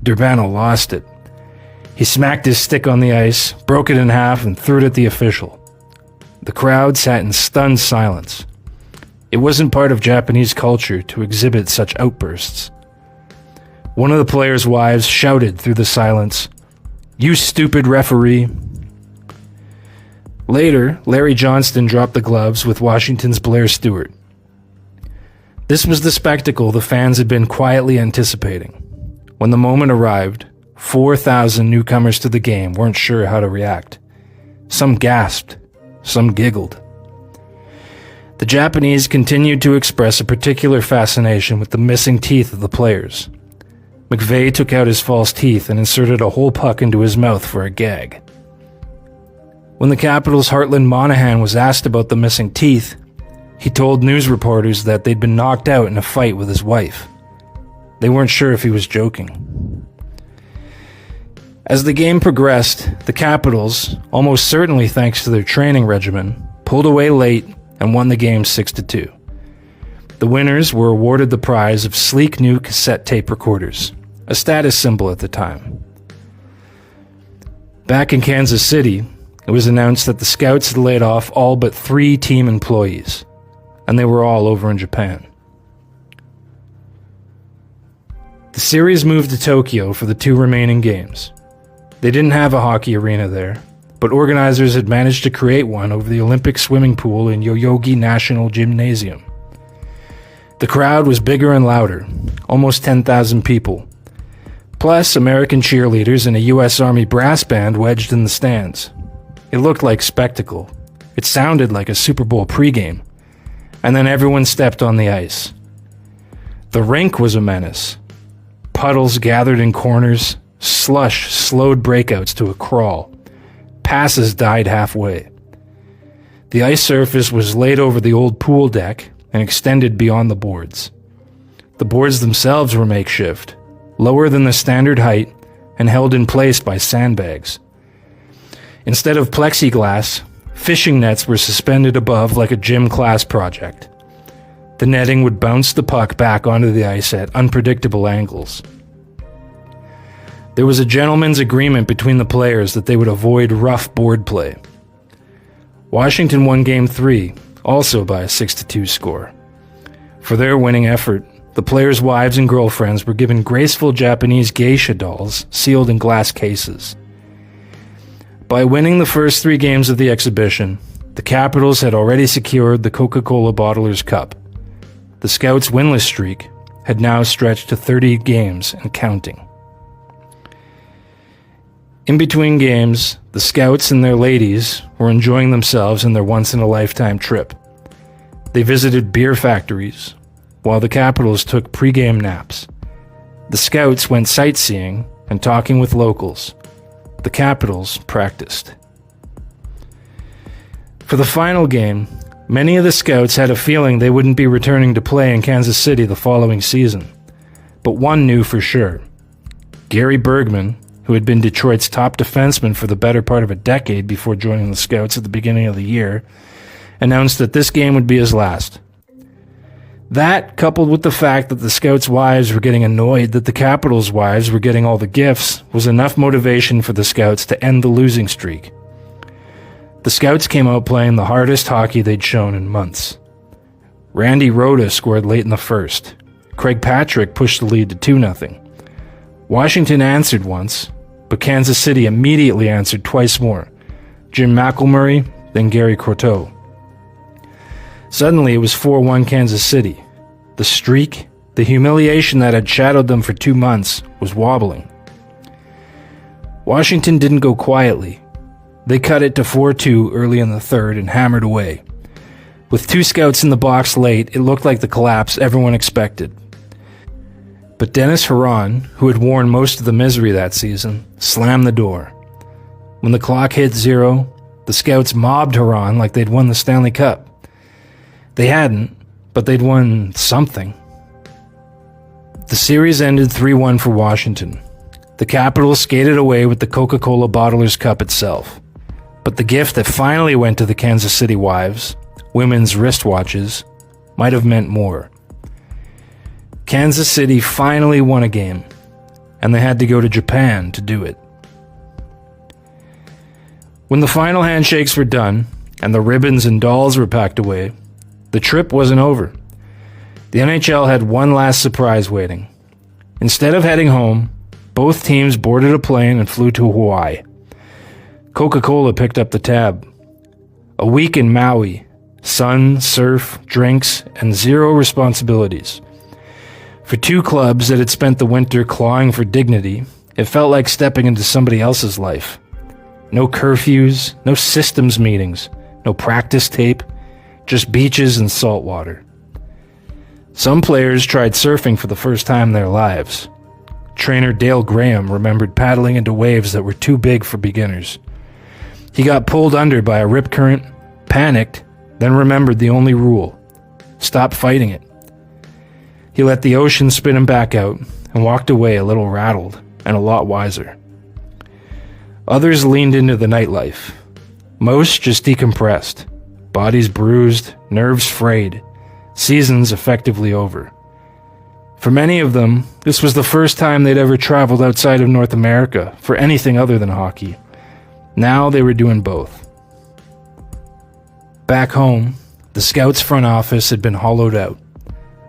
Durbano lost it. He smacked his stick on the ice, broke it in half, and threw it at the official. The crowd sat in stunned silence. It wasn't part of Japanese culture to exhibit such outbursts. One of the players' wives shouted through the silence, "You stupid referee!" Later, Larry Johnston dropped the gloves with Washington's Blair Stewart. This was the spectacle the fans had been quietly anticipating. When the moment arrived, 4,000 newcomers to the game weren't sure how to react. Some gasped, some giggled. The Japanese continued to express a particular fascination with the missing teeth of the players. McVeigh took out his false teeth and inserted a whole puck into his mouth for a gag. When the Capitals' Heartland Monahan was asked about the missing teeth, He told news reporters that they'd been knocked out in a fight with his wife. They weren't sure if he was joking. As the game progressed, the Capitals, almost certainly thanks to their training regimen, pulled away late and won the game 6-2. The winners were awarded the prize of sleek new cassette tape recorders, a status symbol at the time. Back in Kansas City, it was announced that the Scouts had laid off all but 3 team employees, and they were all over in Japan. The series moved to Tokyo for the 2 remaining games. They didn't have a hockey arena there, but organizers had managed to create one over the Olympic swimming pool in Yoyogi National Gymnasium. The crowd was bigger and louder, almost 10,000 people. Plus, American cheerleaders and a U.S. Army brass band wedged in the stands. It looked like spectacle. It sounded like a Super Bowl pregame. And then everyone stepped on the ice. The rink was a menace. Puddles gathered in corners, slush slowed breakouts to a crawl. Passes died halfway. The ice surface was laid over the old pool deck and extended beyond the boards. The boards themselves were makeshift, lower than the standard height and held in place by sandbags. Instead of plexiglass, fishing nets were suspended above like a gym class project. The netting would bounce the puck back onto the ice at unpredictable angles. There was a gentleman's agreement between the players that they would avoid rough board play. Washington won Game 3, also by a 6-2 score. For their winning effort, the players' wives and girlfriends were given graceful Japanese geisha dolls sealed in glass cases. By winning the first 3 games of the exhibition, the Capitals had already secured the Coca-Cola Bottlers Cup. The Scouts' winless streak had now stretched to 30 games and counting. In between games, the Scouts and their ladies were enjoying themselves in their once-in-a-lifetime trip. They visited beer factories, while the Capitals took pre-game naps. The Scouts went sightseeing and talking with locals. The Capitals practiced. For the final game, many of the Scouts had a feeling they wouldn't be returning to play in Kansas City the following season. But one knew for sure. Gary Bergman, who had been Detroit's top defenseman for the better part of a decade before joining the Scouts at the beginning of the year, announced that this game would be his last. That, coupled with the fact that the Scouts' wives were getting annoyed that the Capitals' wives were getting all the gifts, was enough motivation for the Scouts to end the losing streak. The Scouts came out playing the hardest hockey they'd shown in months. Randy Rhoda scored late in the first. Craig Patrick pushed the lead to 2-0. Washington answered once, but Kansas City immediately answered twice more. Jim McElmurray, then Gary Croteau. Suddenly it was 4-1 Kansas City. The streak, the humiliation that had shadowed them for 2 months, was wobbling. Washington didn't go quietly. They cut it to 4-2 early in the third and hammered away. With 2 Scouts in the box late, it looked like the collapse everyone expected. But Dennis Huron, who had worn most of the misery that season, slammed the door. When the clock hit 0, the Scouts mobbed Huron like they'd won the Stanley Cup. They hadn't, but they'd won something. The series ended 3-1 for Washington. The Capitals skated away with the Coca-Cola Bottlers Cup itself. But the gift that finally went to the Kansas City wives, women's wristwatches, might have meant more. Kansas City finally won a game, and they had to go to Japan to do it. When the final handshakes were done, and the ribbons and dolls were packed away, the trip wasn't over. The NHL had one last surprise waiting. Instead of heading home, both teams boarded a plane and flew to Hawaii. Coca-Cola picked up the tab. A week in Maui, sun, surf, drinks, and 0 responsibilities. For 2 clubs that had spent the winter clawing for dignity, it felt like stepping into somebody else's life. No curfews, no systems meetings, no practice tape, just beaches and salt water. Some players tried surfing for the first time in their lives. Trainer Dale Graham remembered paddling into waves that were too big for beginners. He got pulled under by a rip current, panicked, then remembered the only rule: stopped fighting it. He let the ocean spit him back out and walked away a little rattled and a lot wiser. Others leaned into the nightlife. Most just decompressed, bodies bruised, nerves frayed, seasons effectively over. For many of them, this was the first time they'd ever traveled outside of North America for anything other than hockey. Now they were doing both. Back home, the Scouts' front office had been hollowed out.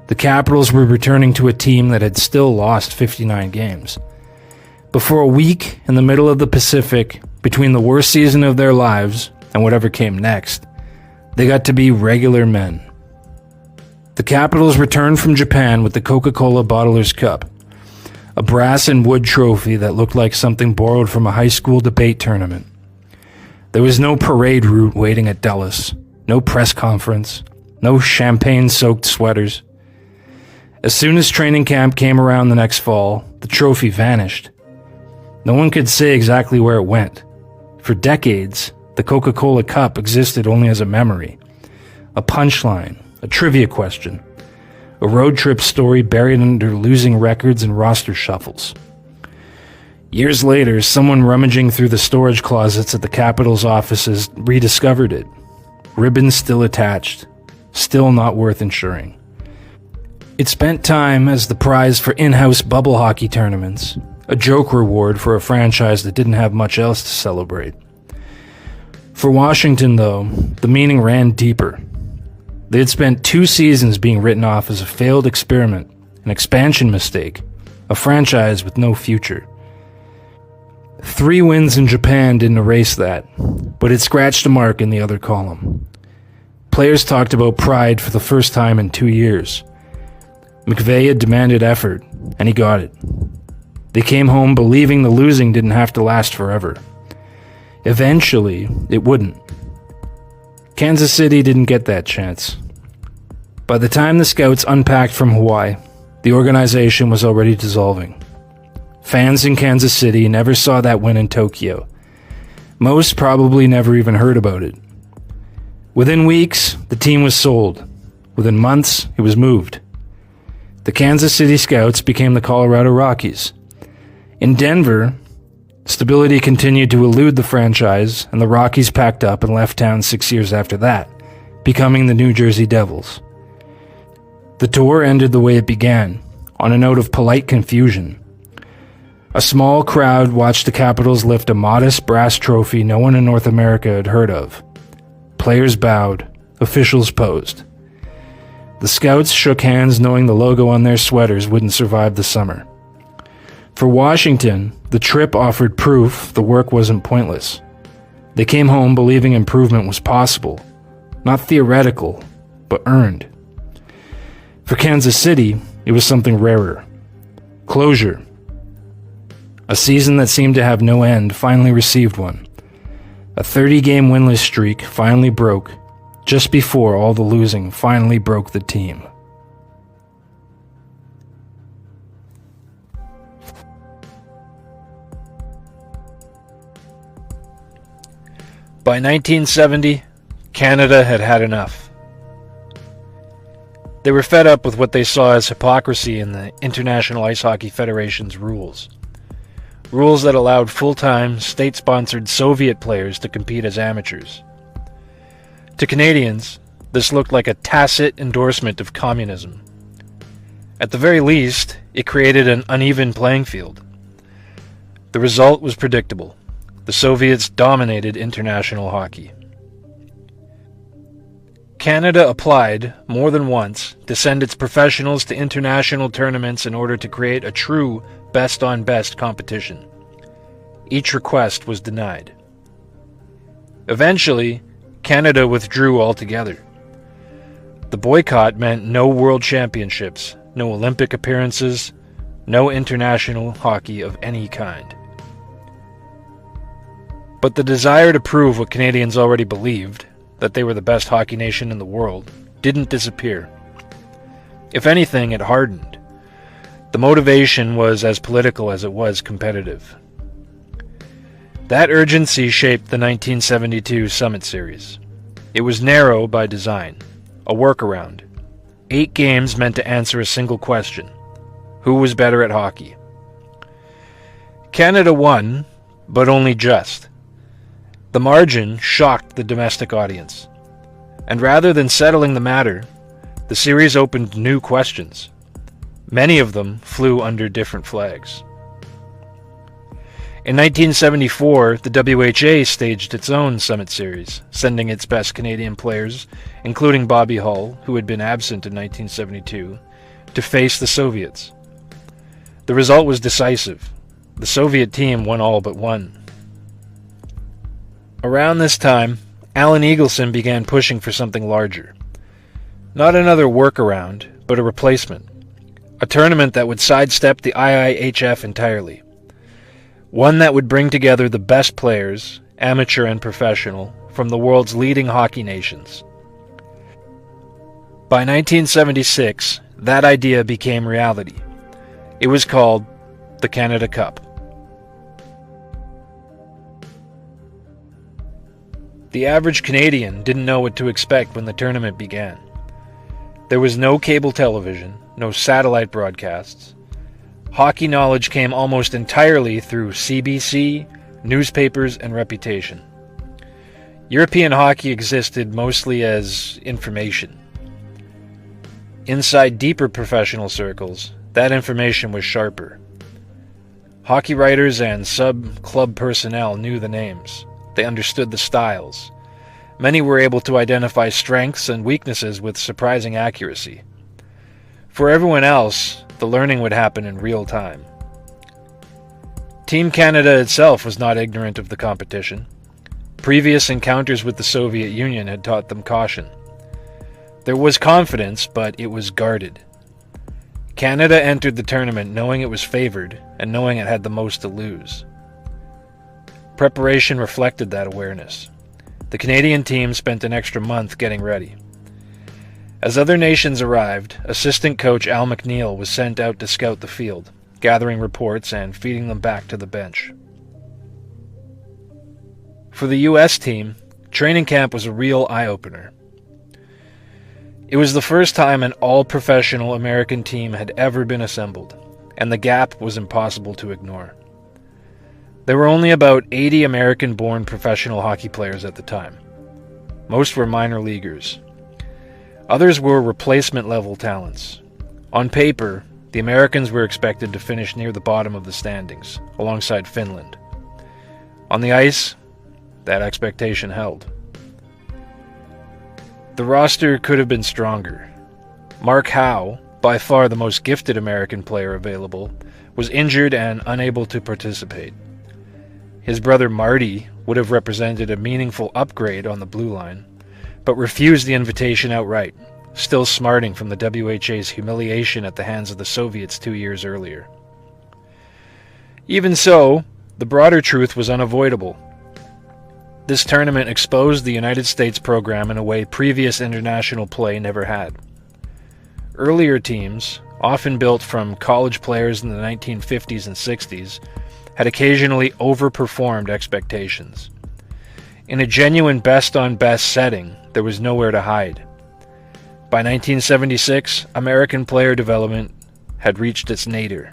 The Capitals were returning to a team that had still lost 59 games. But for a week in the middle of the Pacific, between the worst season of their lives and whatever came next, they got to be regular men. The Capitals returned from Japan with the Coca-Cola Bottler's Cup, a brass and wood trophy that looked like something borrowed from a high school debate tournament. There was no parade route waiting at Dulles, no press conference, no champagne-soaked sweaters. As soon as training camp came around the next fall, the trophy vanished. No one could say exactly where it went. For decades, the Coca-Cola Cup existed only as a memory, a punchline, a trivia question, a road trip story buried under losing records and roster shuffles. Years later, someone rummaging through the storage closets at the Capitals offices rediscovered it. Ribbons still attached, still not worth insuring. It spent time as the prize for in-house bubble hockey tournaments, a joke reward for a franchise that didn't have much else to celebrate. For Washington, though, the meaning ran deeper. They had spent 2 seasons being written off as a failed experiment, an expansion mistake, a franchise with no future. 3 wins in Japan didn't erase that, but it scratched a mark in the other column. Players talked about pride for the first time in 2 years. McVeigh had demanded effort, and he got it. They came home believing the losing didn't have to last forever. Eventually, it wouldn't. Kansas City didn't get that chance. By the time the Scouts unpacked from Hawaii, the organization was already dissolving. Fans in Kansas City never saw that win in Tokyo. Most probably never even heard about it. Within weeks, the team was sold. Within months, it was moved. The Kansas City Scouts became the Colorado Rockies. In Denver, stability continued to elude the franchise, and the Rockies packed up and left town 6 years after that, becoming the New Jersey Devils. The tour ended the way it began, on a note of polite confusion. A small crowd watched the Capitals lift a modest brass trophy no one in North America had heard of. Players bowed, officials posed. The Scouts shook hands knowing the logo on their sweaters wouldn't survive the summer. For Washington, the trip offered proof the work wasn't pointless. They came home believing improvement was possible, not theoretical, but earned. For Kansas City, it was something rarer. Closure. A season that seemed to have no end finally received one. A 30-game winless streak finally broke, just before all the losing finally broke the team. By 1970, Canada had had enough. They were fed up with what they saw as hypocrisy in the International Ice Hockey Federation's rules. Rules that allowed full-time, state-sponsored Soviet players to compete as amateurs. To Canadians, this looked like a tacit endorsement of communism. At the very least, it created an uneven playing field. The result was predictable. The Soviets dominated international hockey. Canada applied, more than once, to send its professionals to international tournaments in order to create a true best-on-best competition. Each request was denied. Eventually, Canada withdrew altogether. The boycott meant no World Championships, no Olympic appearances, no international hockey of any kind. But the desire to prove what Canadians already believed, that they were the best hockey nation in the world, didn't disappear. If anything, it hardened. The motivation was as political as it was competitive. That urgency shaped the 1972 Summit Series. It was narrow by design, a workaround, 8 games meant to answer a single question: who was better at hockey? Canada won, but only just. The margin shocked the domestic audience. And rather than settling the matter, the series opened new questions. Many of them flew under different flags. In 1974, the WHA staged its own Summit Series, sending its best Canadian players, including Bobby Hull, who had been absent in 1972, to face the Soviets. The result was decisive. The Soviet team won all but one. Around this time, Alan Eagleson began pushing for something larger. Not another workaround, but a replacement. A tournament that would sidestep the IIHF entirely. One that would bring together the best players, amateur and professional, from the world's leading hockey nations. By 1976, that idea became reality. It was called the Canada Cup. The average Canadian didn't know what to expect when the tournament began. There was no cable television, no satellite broadcasts. Hockey knowledge came almost entirely through CBC, newspapers, and reputation. European hockey existed mostly as information. Inside deeper professional circles, that information was sharper. Hockey writers and sub-club personnel knew the names. They understood the styles. Many were able to identify strengths and weaknesses with surprising accuracy. For everyone else, the learning would happen in real time. Team Canada itself was not ignorant of the competition. Previous encounters with the Soviet Union had taught them caution. There was confidence, but it was guarded. Canada entered the tournament knowing it was favored and knowing it had the most to lose. Preparation reflected that awareness. The Canadian team spent an extra month getting ready. As other nations arrived, assistant coach Al McNeil was sent out to scout the field, gathering reports and feeding them back to the bench. For the U.S. team, training camp was a real eye-opener. It was the first time an all-professional American team had ever been assembled, and the gap was impossible to ignore. There were only about 80 American-born professional hockey players at the time. Most were minor leaguers. Others were replacement-level talents. On paper, the Americans were expected to finish near the bottom of the standings, alongside Finland. On the ice, that expectation held. The roster could have been stronger. Mark Howe, by far the most gifted American player available, was injured and unable to participate. His brother Marty would have represented a meaningful upgrade on the blue line, but refused the invitation outright, still smarting from the WHA's humiliation at the hands of the Soviets 2 years earlier. Even so, the broader truth was unavoidable. This tournament exposed the United States program in a way previous international play never had. Earlier teams, often built from college players in the 1950s and 60s, had occasionally overperformed expectations. In a genuine best-on-best setting, there was nowhere to hide. By 1976, American player development had reached its nadir.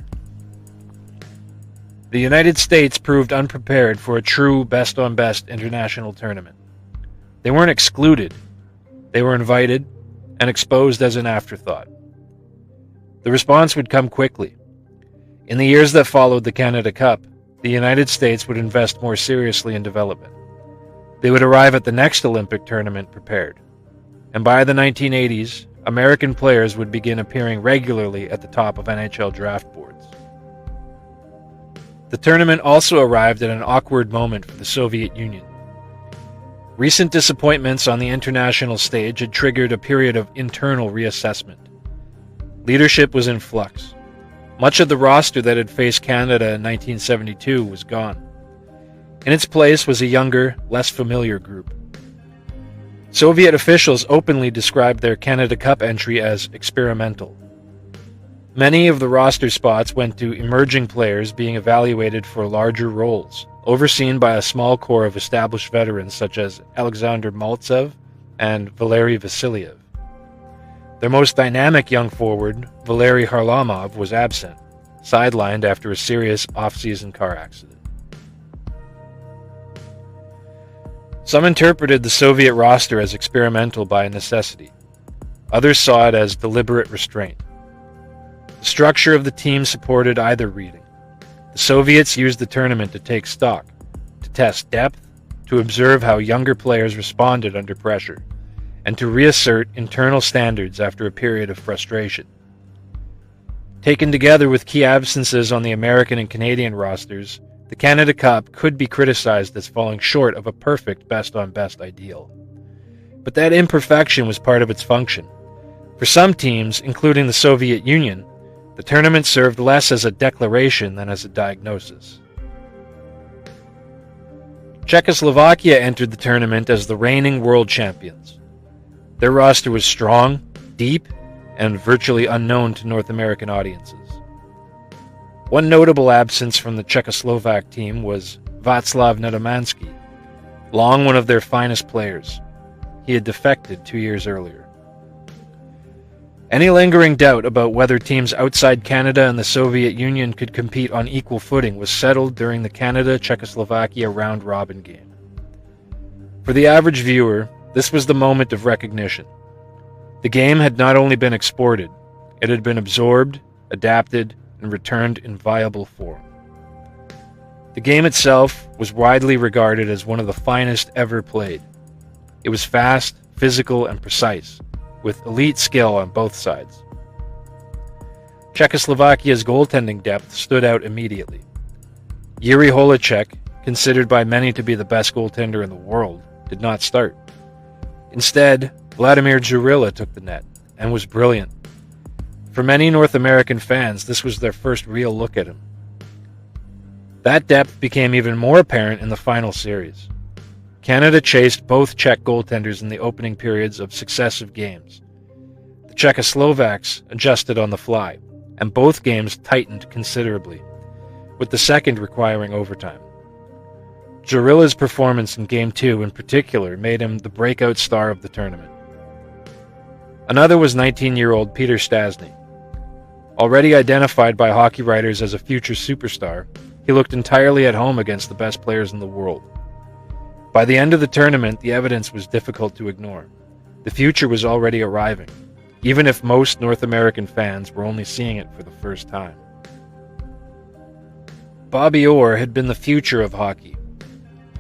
The United States proved unprepared for a true best-on-best international tournament. They weren't excluded. They were invited and exposed as an afterthought. The response would come quickly. In the years that followed the Canada Cup, the United States would invest more seriously in development. They would arrive at the next Olympic tournament prepared. And by the 1980s, American players would begin appearing regularly at the top of NHL draft boards. The tournament also arrived at an awkward moment for the Soviet Union. Recent disappointments on the international stage had triggered a period of internal reassessment. Leadership was in flux. Much of the roster that had faced Canada in 1972 was gone. In its place was a younger, less familiar group. Soviet officials openly described their Canada Cup entry as experimental. Many of the roster spots went to emerging players being evaluated for larger roles, overseen by a small core of established veterans such as Alexander Maltsev and Valery Vasilyev. Their most dynamic young forward, Valeri Harlamov, was absent, sidelined after a serious off-season car accident. Some interpreted the Soviet roster as experimental by necessity. Others saw it as deliberate restraint. The structure of the team supported either reading. The Soviets used the tournament to take stock, to test depth, to observe how younger players responded under pressure, and to reassert internal standards after a period of frustration. Taken together with key absences on the American and Canadian rosters, the Canada Cup could be criticized as falling short of a perfect best-on-best ideal. But that imperfection was part of its function. For some teams, including the Soviet Union, the tournament served less as a declaration than as a diagnosis. Czechoslovakia entered the tournament as the reigning world champions. Their roster was strong, deep, and virtually unknown to North American audiences. One notable absence from the Czechoslovak team was Václav Nedomansky, long one of their finest players. He had defected 2 years earlier. Any lingering doubt about whether teams outside Canada and the Soviet Union could compete on equal footing was settled during the Canada-Czechoslovakia round-robin game. For the average viewer, this was the moment of recognition. The game had not only been exported, it had been absorbed, adapted, and returned in viable form. The game itself was widely regarded as one of the finest ever played. It was fast, physical, and precise, with elite skill on both sides. Czechoslovakia's goaltending depth stood out immediately. Yuri Holacek, considered by many to be the best goaltender in the world, did not start. Instead, Vladimir Jurila took the net, and was brilliant. For many North American fans, this was their first real look at him. That depth became even more apparent in the final series. Canada chased both Czech goaltenders in the opening periods of successive games. The Czechoslovaks adjusted on the fly, and both games tightened considerably, with the second requiring overtime. Jurila's performance in Game 2 in particular made him the breakout star of the tournament. Another was 19-year-old Peter Stastny. Already identified by hockey writers as a future superstar, he looked entirely at home against the best players in the world. By the end of the tournament, the evidence was difficult to ignore. The future was already arriving, even if most North American fans were only seeing it for the first time. Bobby Orr had been the future of hockey.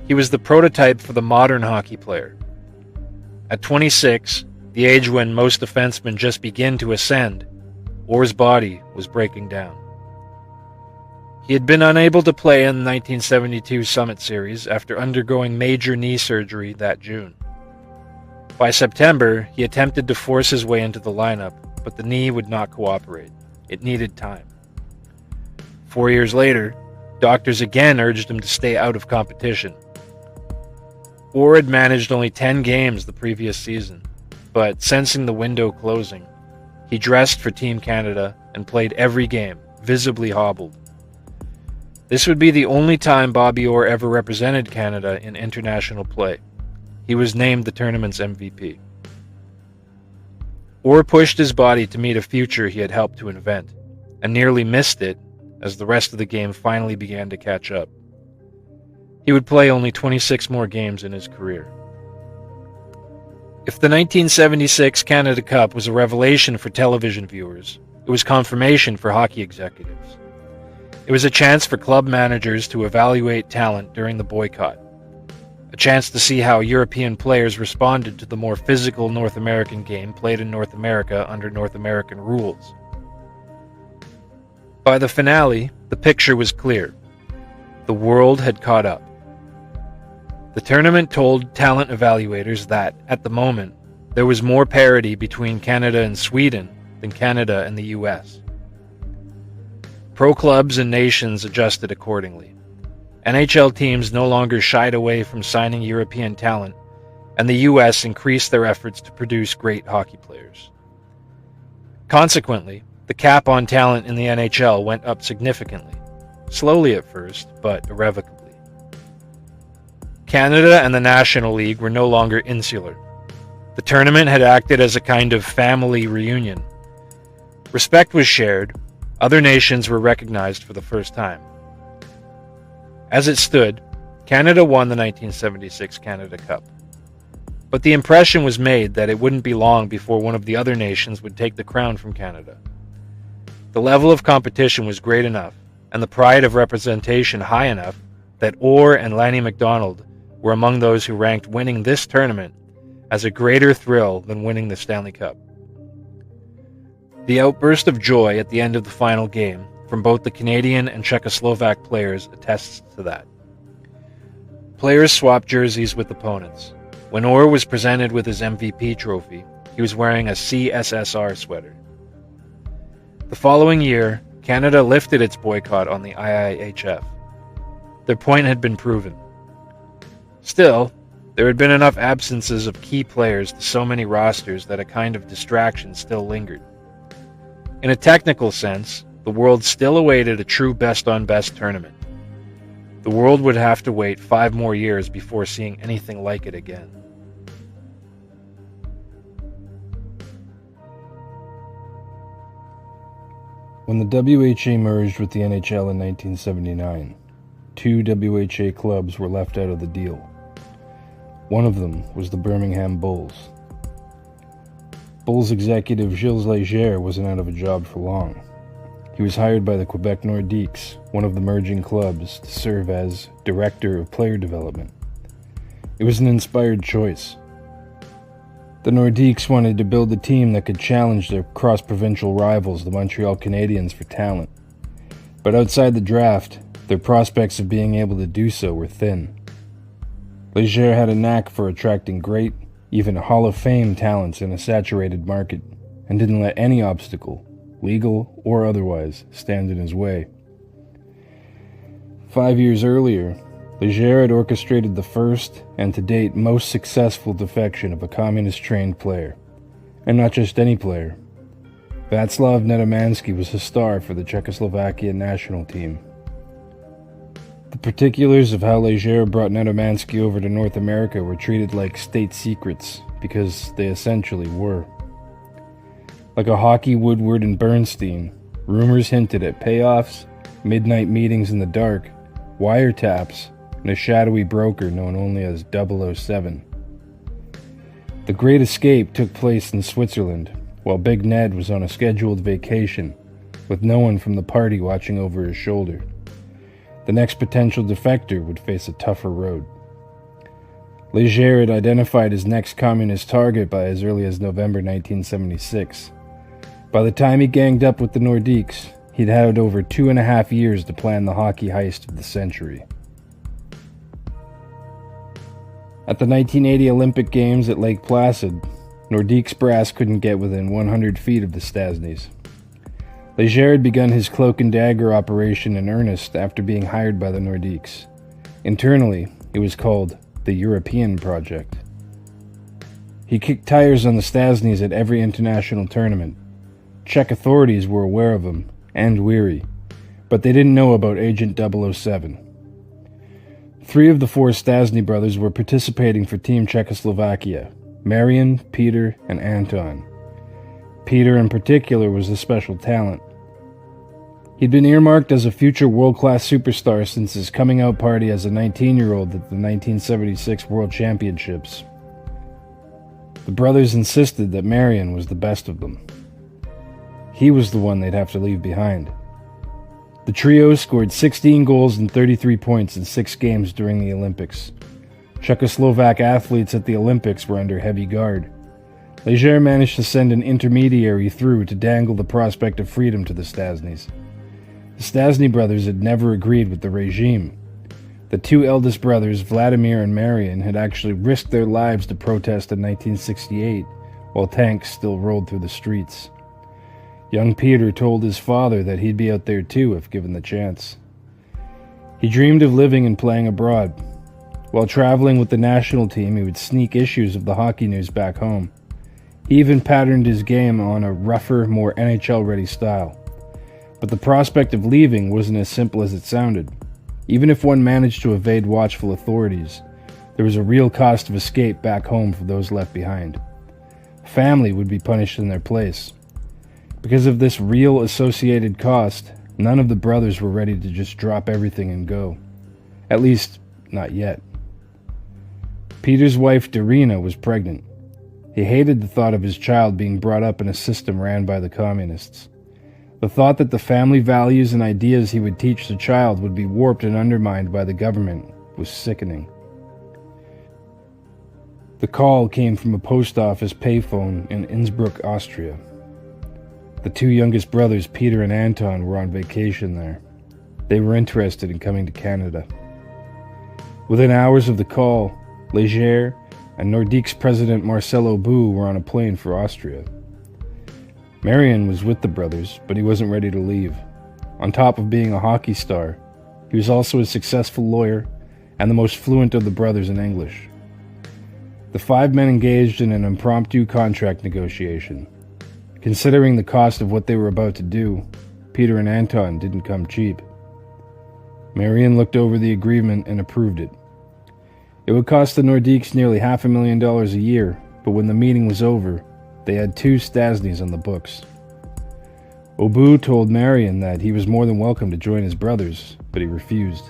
He was the prototype for the modern hockey player. At 26, the age when most defensemen just begin to ascend, Orr's body was breaking down. He had been unable to play in the 1972 Summit Series after undergoing major knee surgery that June. By September, he attempted to force his way into the lineup, but the knee would not cooperate. It needed time. 4 years later, doctors again urged him to stay out of competition. Orr had managed only 10 games the previous season, but sensing the window closing, he dressed for Team Canada and played every game, visibly hobbled. This would be the only time Bobby Orr ever represented Canada in international play. He was named the tournament's MVP. Orr pushed his body to meet a future he had helped to invent, and nearly missed it as the rest of the game finally began to catch up. He would play only 26 more games in his career. If the 1976 Canada Cup was a revelation for television viewers, it was confirmation for hockey executives. It was a chance for club managers to evaluate talent during the boycott, a chance to see how European players responded to the more physical North American game played in North America under North American rules. By the finale, the picture was clear. The world had caught up. The tournament told talent evaluators that, at the moment, there was more parity between Canada and Sweden than Canada and the US. Pro clubs and nations adjusted accordingly. NHL teams no longer shied away from signing European talent, and the US increased their efforts to produce great hockey players. Consequently, the cap on talent in the NHL went up significantly, slowly at first, but irrevocably. Canada and the National League were no longer insular. The The tournament had acted as a kind of family reunion. Respect was shared. Other nations were recognized for the first time. As it stood, Canada won the 1976 Canada Cup. But the impression was made that it wouldn't be long before one of the other nations would take the crown from Canada. The level of competition was great enough, and the pride of representation high enough, that Orr and Lanny MacDonald were among those who ranked winning this tournament as a greater thrill than winning the Stanley Cup. The outburst of joy at the end of the final game from both the Canadian and Czechoslovak players attests to that. Players swapped jerseys with opponents. When Orr was presented with his MVP trophy, he was wearing a CSSR sweater. The following year, Canada lifted its boycott on the IIHF. Their point had been proven. Still, there had been enough absences of key players to so many rosters that a kind of distraction still lingered. In a technical sense, the world still awaited a true best-on-best tournament. The world would have to wait 5 more years before seeing anything like it again. When the WHA merged with the NHL in 1979, 2 WHA clubs were left out of the deal. One of them was the Birmingham Bulls. Bulls executive Gilles Léger wasn't out of a job for long. He was hired by the Quebec Nordiques, one of the merging clubs, to serve as Director of Player Development. It was an inspired choice. The Nordiques wanted to build a team that could challenge their cross-provincial rivals, the Montreal Canadiens, for talent. But outside the draft, their prospects of being able to do so were thin. Léger had a knack for attracting great, even Hall of Fame talents in a saturated market, and didn't let any obstacle, legal or otherwise, stand in his way. 5 years earlier, Léger had orchestrated the first, and to date most successful defection of a communist-trained player. And not just any player. Václav Nedomansky was a star for the Czechoslovakia national team. The particulars of how Léger brought Nedomansky over to North America were treated like state secrets, because they essentially were. Like a hockey Woodward and Bernstein, rumors hinted at payoffs, midnight meetings in the dark, wiretaps, and a shadowy broker known only as 007. The Great Escape took place in Switzerland, while Big Ned was on a scheduled vacation, with no one from the party watching over his shoulder. The next potential defector would face a tougher road. Léger had identified his next communist target by as early as November 1976. By the time he ganged up with the Nordiques, he'd had over 2.5 years to plan the hockey heist of the century. At the 1980 Olympic Games at Lake Placid, Nordiques brass couldn't get within 100 feet of the Stasnys. Léger had begun his cloak and dagger operation in earnest after being hired by the Nordiques. Internally, it was called the European Project. He kicked tires on the Stasnys at every international tournament. Czech authorities were aware of him, and weary, but they didn't know about Agent 007. 3 of the 4 Stastny brothers were participating for Team Czechoslovakia: Marian, Peter, and Anton. Peter in particular was a special talent. He'd been earmarked as a future world-class superstar since his coming-out party as a 19-year-old at the 1976 World Championships. The brothers insisted that Marian was the best of them. He was the one they'd have to leave behind. The trio scored 16 goals and 33 points in 6 games during the Olympics. Czechoslovak athletes at the Olympics were under heavy guard. Léger managed to send an intermediary through to dangle the prospect of freedom to the Stasnys. The Stastny brothers had never agreed with the regime. The 2 eldest brothers, Vladimir and Marian, had actually risked their lives to protest in 1968, while tanks still rolled through the streets. Young Peter told his father that he'd be out there too if given the chance. He dreamed of living and playing abroad. While traveling with the national team, he would sneak issues of the hockey news back home. He even patterned his game on a rougher, more NHL-ready style. But the prospect of leaving wasn't as simple as it sounded. Even if one managed to evade watchful authorities, there was a real cost of escape back home for those left behind. family would be punished in their place. Because of this real associated cost, none of the brothers were ready to just drop everything and go. At least, not yet. Peter's wife, Darina, was pregnant. He hated the thought of his child being brought up in a system ran by the communists. The thought that the family values and ideas he would teach the child would be warped and undermined by the government was sickening. The call came from a post office payphone in Innsbruck, Austria. The two youngest brothers, Peter and Anton, were on vacation there. They were interested in coming to Canada. Within hours of the call, Leger and Nordique's president Marcel Aubut were on a plane for Austria. Marion was with the brothers, but he wasn't ready to leave. On top of being a hockey star, he was also a successful lawyer and the most fluent of the brothers in English. The five men engaged in an impromptu contract negotiation. Considering the cost of what they were about to do, Peter and Anton didn't come cheap. Marion looked over the agreement and approved it. It would cost the Nordiques nearly $500,000 a year, but when the meeting was over, they had 2 Stasnys on the books. Aubut told Marion that he was more than welcome to join his brothers, but he refused.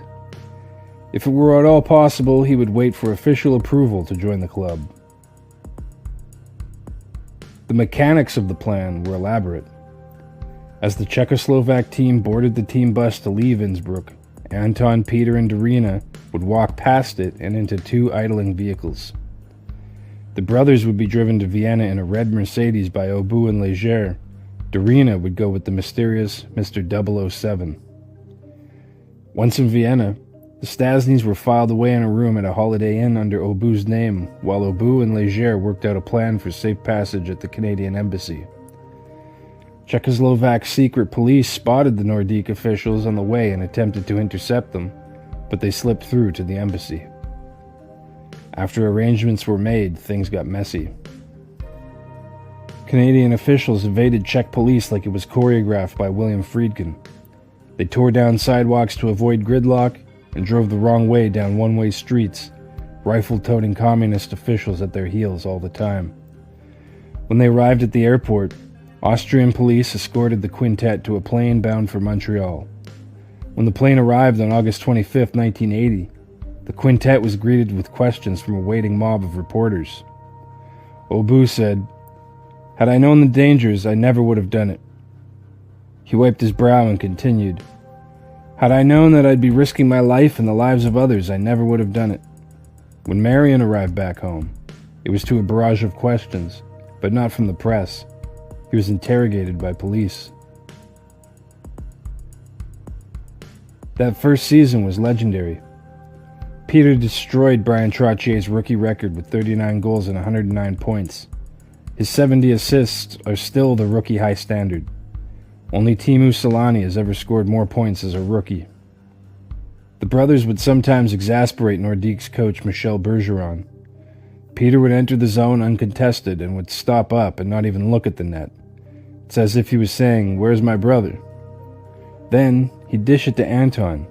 If it were at all possible, he would wait for official approval to join the club. The mechanics of the plan were elaborate. As the Czechoslovak team boarded the team bus to leave Innsbruck, Anton, Peter, and Darina would walk past it and into 2 idling vehicles. The brothers would be driven to Vienna in a red Mercedes by Aubut and Leger. Darina would go with the mysterious Mr. 007. Once in Vienna, the Stasnys were filed away in a room at a Holiday Inn under Aubut's name, while Aubut and Leger worked out a plan for safe passage at the Canadian Embassy. Czechoslovak secret police spotted the Nordique officials on the way and attempted to intercept them, but they slipped through to the embassy. After arrangements were made, things got messy. Canadian officials evaded Czech police like it was choreographed by William Friedkin. They tore down sidewalks to avoid gridlock and drove the wrong way down one-way streets, rifle-toting communist officials at their heels all the time. When they arrived at the airport, Austrian police escorted the quintet to a plane bound for Montreal. When the plane arrived on August 25, 1980, the quintet was greeted with questions from a waiting mob of reporters. Aubut said, "Had I known the dangers, I never would have done it." He wiped his brow and continued, "Had I known that I'd be risking my life and the lives of others, I never would have done it." When Marion arrived back home, it was to a barrage of questions, but not from the press. He was interrogated by police. That first season was legendary. Peter destroyed Brian Trottier's rookie record with 39 goals and 109 points. His 70 assists are still the rookie high standard. Only Teemu Selanne has ever scored more points as a rookie. The brothers would sometimes exasperate Nordique's coach Michel Bergeron. Peter would enter the zone uncontested and would stop up and not even look at the net. It's as if he was saying, "Where's my brother?" Then he'd dish it to Anton.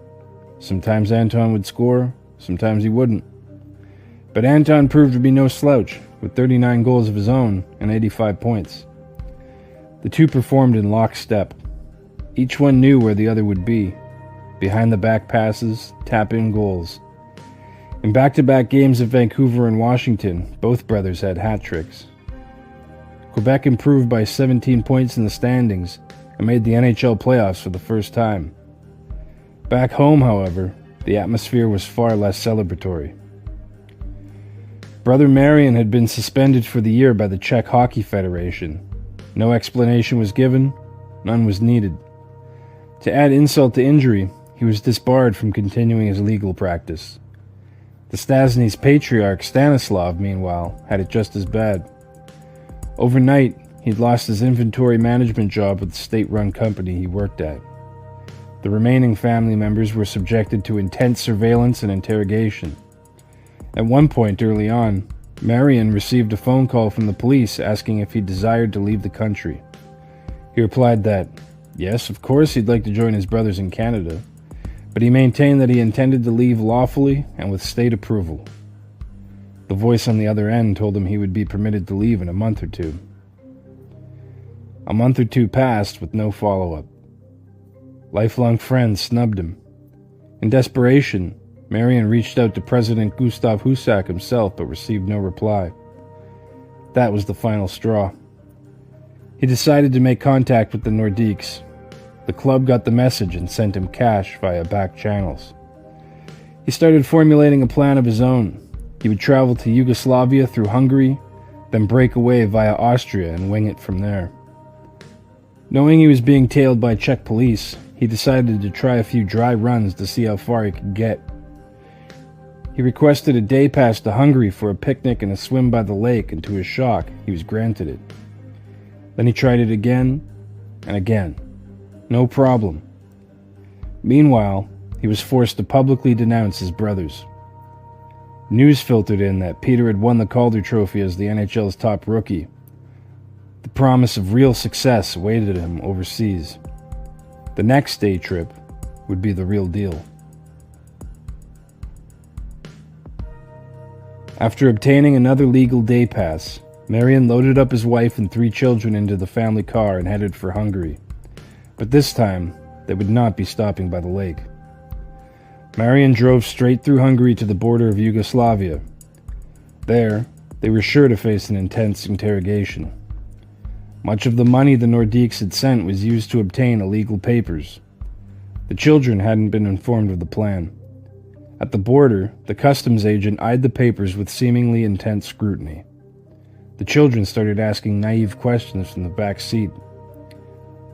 Sometimes Anton would score, sometimes he wouldn't. But Anton proved to be no slouch, with 39 goals of his own and 85 points. The two performed in lockstep. Each one knew where the other would be. Behind the back passes, tap-in goals. In back-to-back games at Vancouver and Washington, both brothers had hat tricks. Quebec improved by 17 points in the standings and made the NHL playoffs for the first time. Back home, however, the atmosphere was far less celebratory. Brother Marion had been suspended for the year by the Czech Hockey Federation. No explanation was given, none was needed. To add insult to injury, he was disbarred from continuing his legal practice. The Stastny's patriarch, Stanislav, meanwhile, had it just as bad. Overnight, he'd lost his inventory management job with the state-run company he worked at. The remaining family members were subjected to intense surveillance and interrogation. At one point early on, Marion received a phone call from the police asking if he desired to leave the country. He replied that, yes, of course he'd like to join his brothers in Canada, but he maintained that he intended to leave lawfully and with state approval. The voice on the other end told him he would be permitted to leave in a month or two. A month or two passed with no follow-up. Lifelong friends snubbed him. In desperation, Marian reached out to President Gustav Husak himself but received no reply. That was the final straw. He decided to make contact with the Nordiques. The club got the message and sent him cash via back channels. He started formulating a plan of his own. He would travel to Yugoslavia through Hungary, then break away via Austria and wing it from there. Knowing he was being tailed by Czech police, he decided to try a few dry runs to see how far he could get. He requested a day pass to Hungary for a picnic and a swim by the lake, and to his shock, he was granted it. Then he tried it again and again. No problem. Meanwhile, he was forced to publicly denounce his brothers. News filtered in that Peter had won the Calder Trophy as the NHL's top rookie. The promise of real success awaited him overseas. The next day trip would be the real deal. After obtaining another legal day pass, Marian loaded up his wife and 3 children into the family car and headed for Hungary. But this time, they would not be stopping by the lake. Marian drove straight through Hungary to the border of Yugoslavia. There, they were sure to face an intense interrogation. Much of the money the Nordiques had sent was used to obtain illegal papers. The children hadn't been informed of the plan. At the border, the customs agent eyed the papers with seemingly intense scrutiny. The children started asking naive questions from the back seat.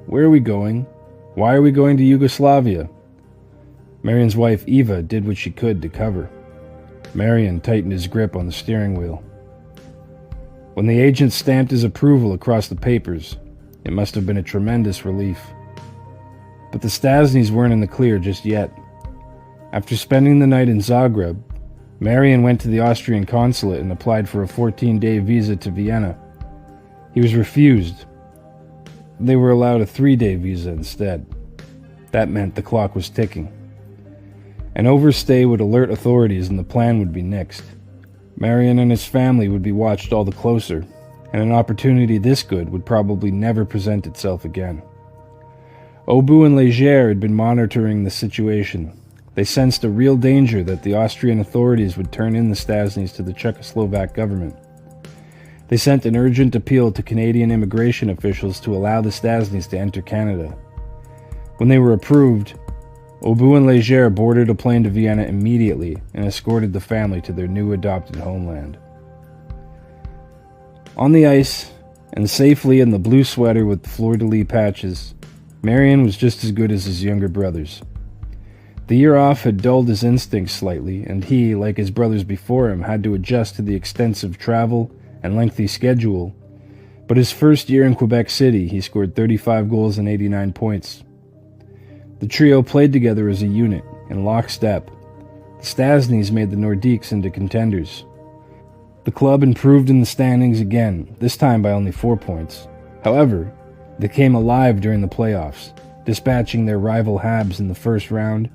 "Where are we going? Why are we going to Yugoslavia?" Marian's wife Eva did what she could to cover. Marian tightened his grip on the steering wheel. When the agent stamped his approval across the papers, it must have been a tremendous relief. But the Stasnys weren't in the clear just yet. After spending the night in Zagreb, Marian went to the Austrian consulate and applied for a 14-day visa to Vienna. He was refused. They were allowed a 3-day visa instead. That meant the clock was ticking. An overstay would alert authorities and the plan would be nixed. Marian and his family would be watched all the closer, and an opportunity this good would probably never present itself again. Obu and Leger had been monitoring the situation. They sensed a real danger that the Austrian authorities would turn in the Stasnys to the Czechoslovak government. They sent an urgent appeal to Canadian immigration officials to allow the Stasnys to enter Canada. When they were approved, Obu and Leger boarded a plane to Vienna immediately and escorted the family to their new adopted homeland. On the ice, and safely in the blue sweater with the fleur-de-lis patches, Marian was just as good as his younger brothers. The year off had dulled his instincts slightly, and he, like his brothers before him, had to adjust to the extensive travel and lengthy schedule. But his first year in Quebec City, he scored 35 goals and 89 points. The trio played together as a unit, in lockstep. The Stasnys made the Nordiques into contenders. The club improved in the standings again, this time by only 4 points. However, they came alive during the playoffs, dispatching their rival Habs in the first round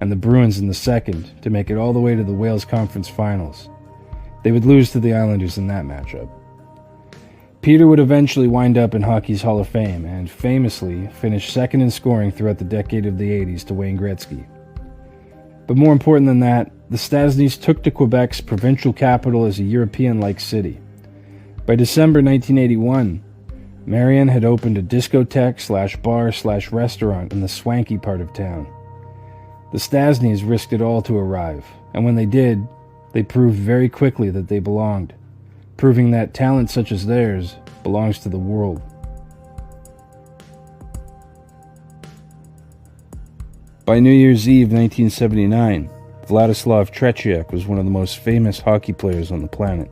and the Bruins in the second to make it all the way to the Wales Conference Finals. They would lose to the Islanders in that matchup. Peter would eventually wind up in hockey's Hall of Fame and famously finish second in scoring throughout the decade of the 80s to Wayne Gretzky. But more important than that, the Stasnys took to Quebec's provincial capital as a European-like city. By December 1981, Marian had opened a discotheque/bar/restaurant in the swanky part of town. The Stasnys risked it all to arrive, and when they did, they proved very quickly that they belonged, proving that talent such as theirs belongs to the world. By New Year's Eve 1979, Vladislav Tretiak was one of the most famous hockey players on the planet.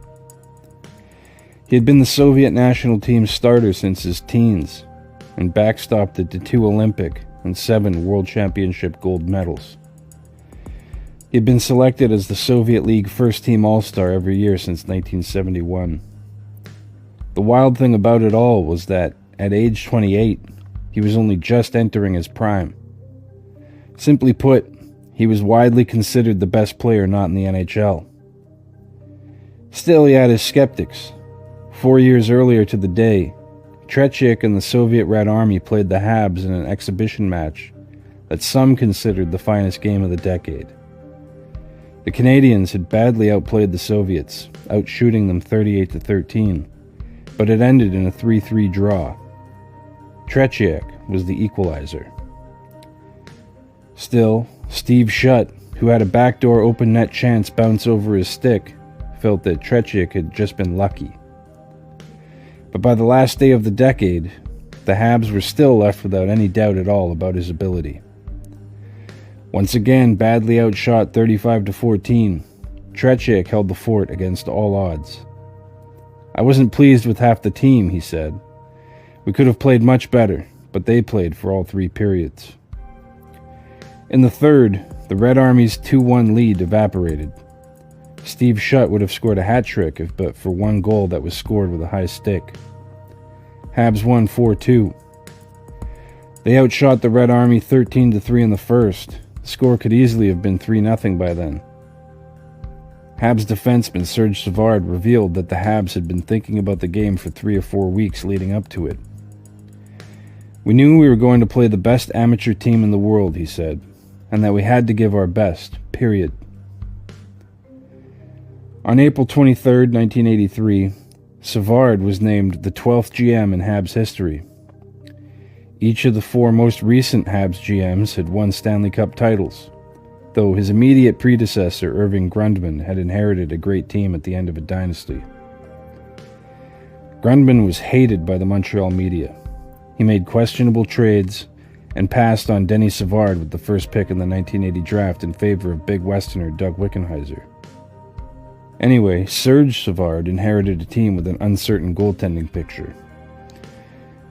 He had been the Soviet national team's starter since his teens, and backstopped it to 2 Olympic and 7 World Championship gold medals. He had been selected as the Soviet League first-team All-Star every year since 1971. The wild thing about it all was that, at age 28, he was only just entering his prime. Simply put, he was widely considered the best player not in the NHL. Still, he had his skeptics. 4 years earlier to the day, Tretiak and the Soviet Red Army played the Habs in an exhibition match that some considered the finest game of the decade. The Canadians had badly outplayed the Soviets, outshooting them 38-13, but it ended in a 3-3 draw. Tretiak was the equalizer. Still, Steve Shutt, who had a backdoor open net chance bounce over his stick, felt that Tretiak had just been lucky. But by the last day of the decade, the Habs were still left without any doubt at all about his ability. Once again, badly outshot 35-14, Tretiak held the fort against all odds. "I wasn't pleased with half the team," he said. "We could have played much better, but they played for all 3 periods." In the third, the Red Army's 2-1 lead evaporated. Steve Shutt would have scored a hat-trick if but for one goal that was scored with a high stick. Habs won 4-2. They outshot the Red Army 13-3 in the first. The score could easily have been 3-0 by then. Habs defenseman Serge Savard revealed that the Habs had been thinking about the game for 3 or 4 weeks leading up to it. "We knew we were going to play the best amateur team in the world," he said, "and that we had to give our best, period." On April 23, 1983, Savard was named the 12th GM in Habs history. Each of the 4 most recent Habs GMs had won Stanley Cup titles, though his immediate predecessor, Irving Grundman, had inherited a great team at the end of a dynasty. Grundman was hated by the Montreal media. He made questionable trades and passed on Denny Savard with the first pick in the 1980 draft in favor of big Westerner Doug Wickenheiser. Anyway, Serge Savard inherited a team with an uncertain goaltending picture.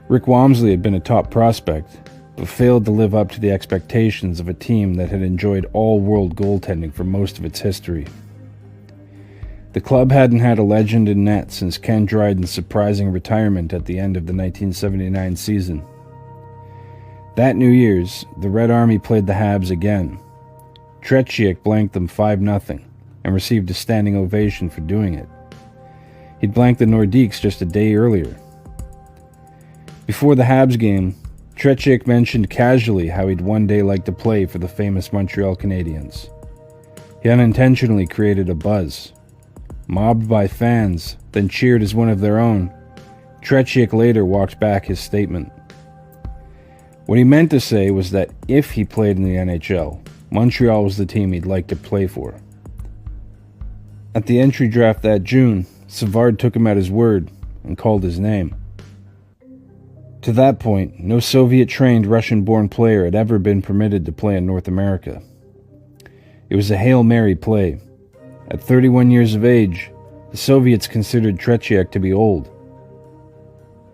Rick Wamsley had been a top prospect, but failed to live up to the expectations of a team that had enjoyed all-world goaltending for most of its history. The club hadn't had a legend in net since Ken Dryden's surprising retirement at the end of the 1979 season. That New Year's, the Red Army played the Habs again. Tretiak blanked them 5-0 and received a standing ovation for doing it. He'd blanked the Nordiques just a day earlier. Before the Habs game, Tretiak mentioned casually how he'd one day like to play for the famous Montreal Canadiens. He unintentionally created a buzz. Mobbed by fans, then cheered as one of their own, Tretiak later walked back his statement. What he meant to say was that if he played in the NHL, Montreal was the team he'd like to play for. At the entry draft that June, Savard took him at his word and called his name. To that point, no Soviet-trained Russian-born player had ever been permitted to play in North America. It was a Hail Mary play. At 31 years of age, the Soviets considered Tretiak to be old.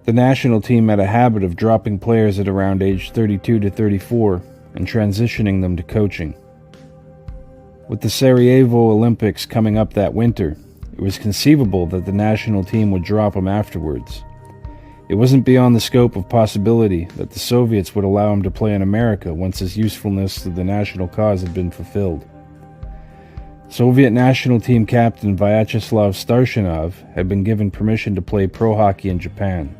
The national team had a habit of dropping players at around age 32 to 34 and transitioning them to coaching. With the Sarajevo Olympics coming up that winter, it was conceivable that the national team would drop him afterwards. It wasn't beyond the scope of possibility that the Soviets would allow him to play in America once his usefulness to the national cause had been fulfilled. Soviet national team captain Vyacheslav Starshinov had been given permission to play pro hockey in Japan.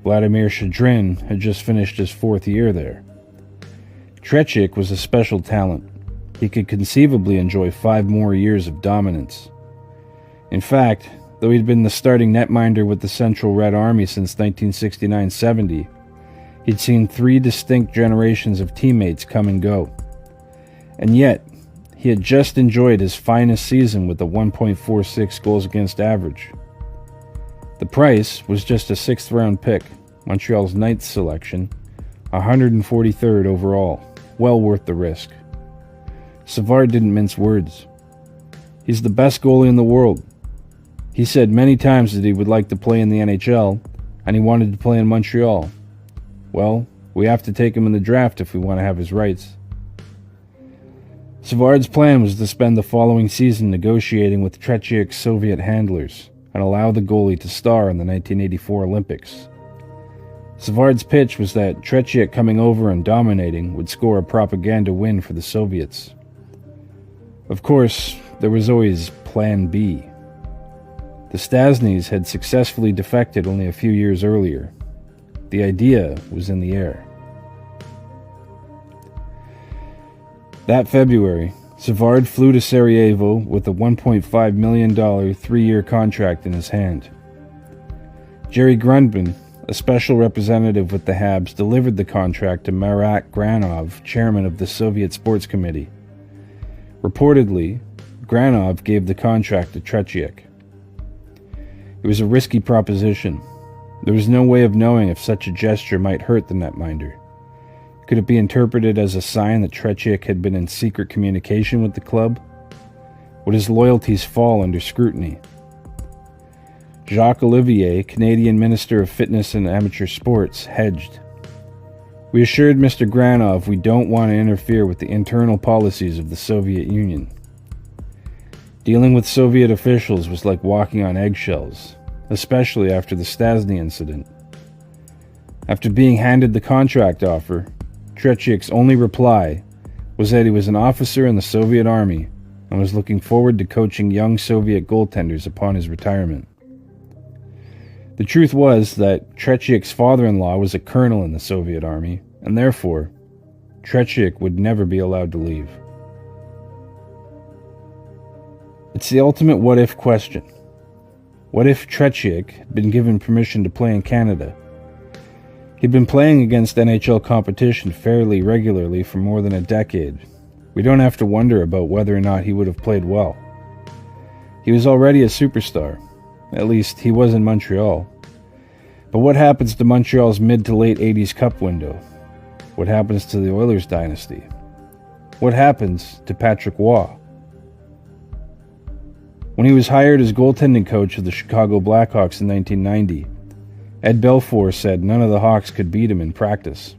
Vladimir Shadrin had just finished his 4th year there. Tretiak was a special talent. He could conceivably enjoy 5 more years of dominance. In fact, though he'd been the starting netminder with the Central Red Army since 1969-70, he'd seen 3 distinct generations of teammates come and go. And yet, he had just enjoyed his finest season with a 1.46 goals against average. The price was just a 6th-round pick, Montreal's 9th selection, 143rd overall, well worth the risk. Savard didn't mince words. He's the best goalie in the world. He said many times that he would like to play in the NHL, and he wanted to play in Montreal. Well, we have to take him in the draft if we want to have his rights. Savard's plan was to spend the following season negotiating with Tretiak's Soviet handlers and allow the goalie to star in the 1984 Olympics. Savard's pitch was that Tretiak coming over and dominating would score a propaganda win for the Soviets. Of course, there was always Plan B. The Stasnys had successfully defected only a few years earlier. The idea was in the air. That February, Savard flew to Sarajevo with a $1.5 million 3-year contract in his hand. Jerry Grundman, a special representative with the Habs, delivered the contract to Marat Granov, chairman of the Soviet Sports Committee. Reportedly, Granov gave the contract to Tretiak. It was a risky proposition. There was no way of knowing if such a gesture might hurt the netminder. Could it be interpreted as a sign that Tretiak had been in secret communication with the club? Would his loyalties fall under scrutiny? Jacques Olivier, Canadian Minister of Fitness and Amateur Sports, hedged. We assured Mr. Granov we don't want to interfere with the internal policies of the Soviet Union. Dealing with Soviet officials was like walking on eggshells, especially after the Stastny incident. After being handed the contract offer, Tretiak's only reply was that he was an officer in the Soviet Army and was looking forward to coaching young Soviet goaltenders upon his retirement. The truth was that Tretiak's father-in-law was a colonel in the Soviet Army, and therefore, Tretiak would never be allowed to leave. It's the ultimate what-if question. What if Tretiak had been given permission to play in Canada? He'd been playing against NHL competition fairly regularly for more than a decade. We don't have to wonder about whether or not he would have played well. He was already a superstar. At least, he was in Montreal. But what happens to Montreal's mid to late 80s Cup window? What happens to the Oilers dynasty? What happens to Patrick Waugh? When he was hired as goaltending coach of the Chicago Blackhawks in 1990, Ed Belfour said none of the Hawks could beat him in practice.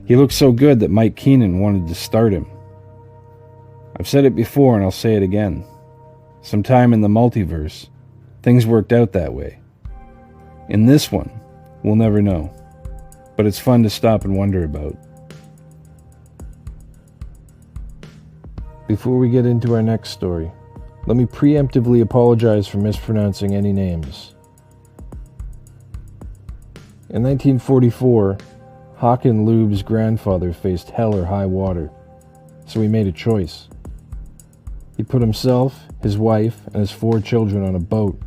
He looked so good that Mike Keenan wanted to start him. I've said it before and I'll say it again. Sometime in the multiverse, things worked out that way. In this one, we'll never know. But it's fun to stop and wonder about. Before we get into our next story, let me preemptively apologize for mispronouncing any names. In 1944, Hakan Loob's grandfather faced hell or high water, so he made a choice. He put himself, his wife, and his 4 children on a boat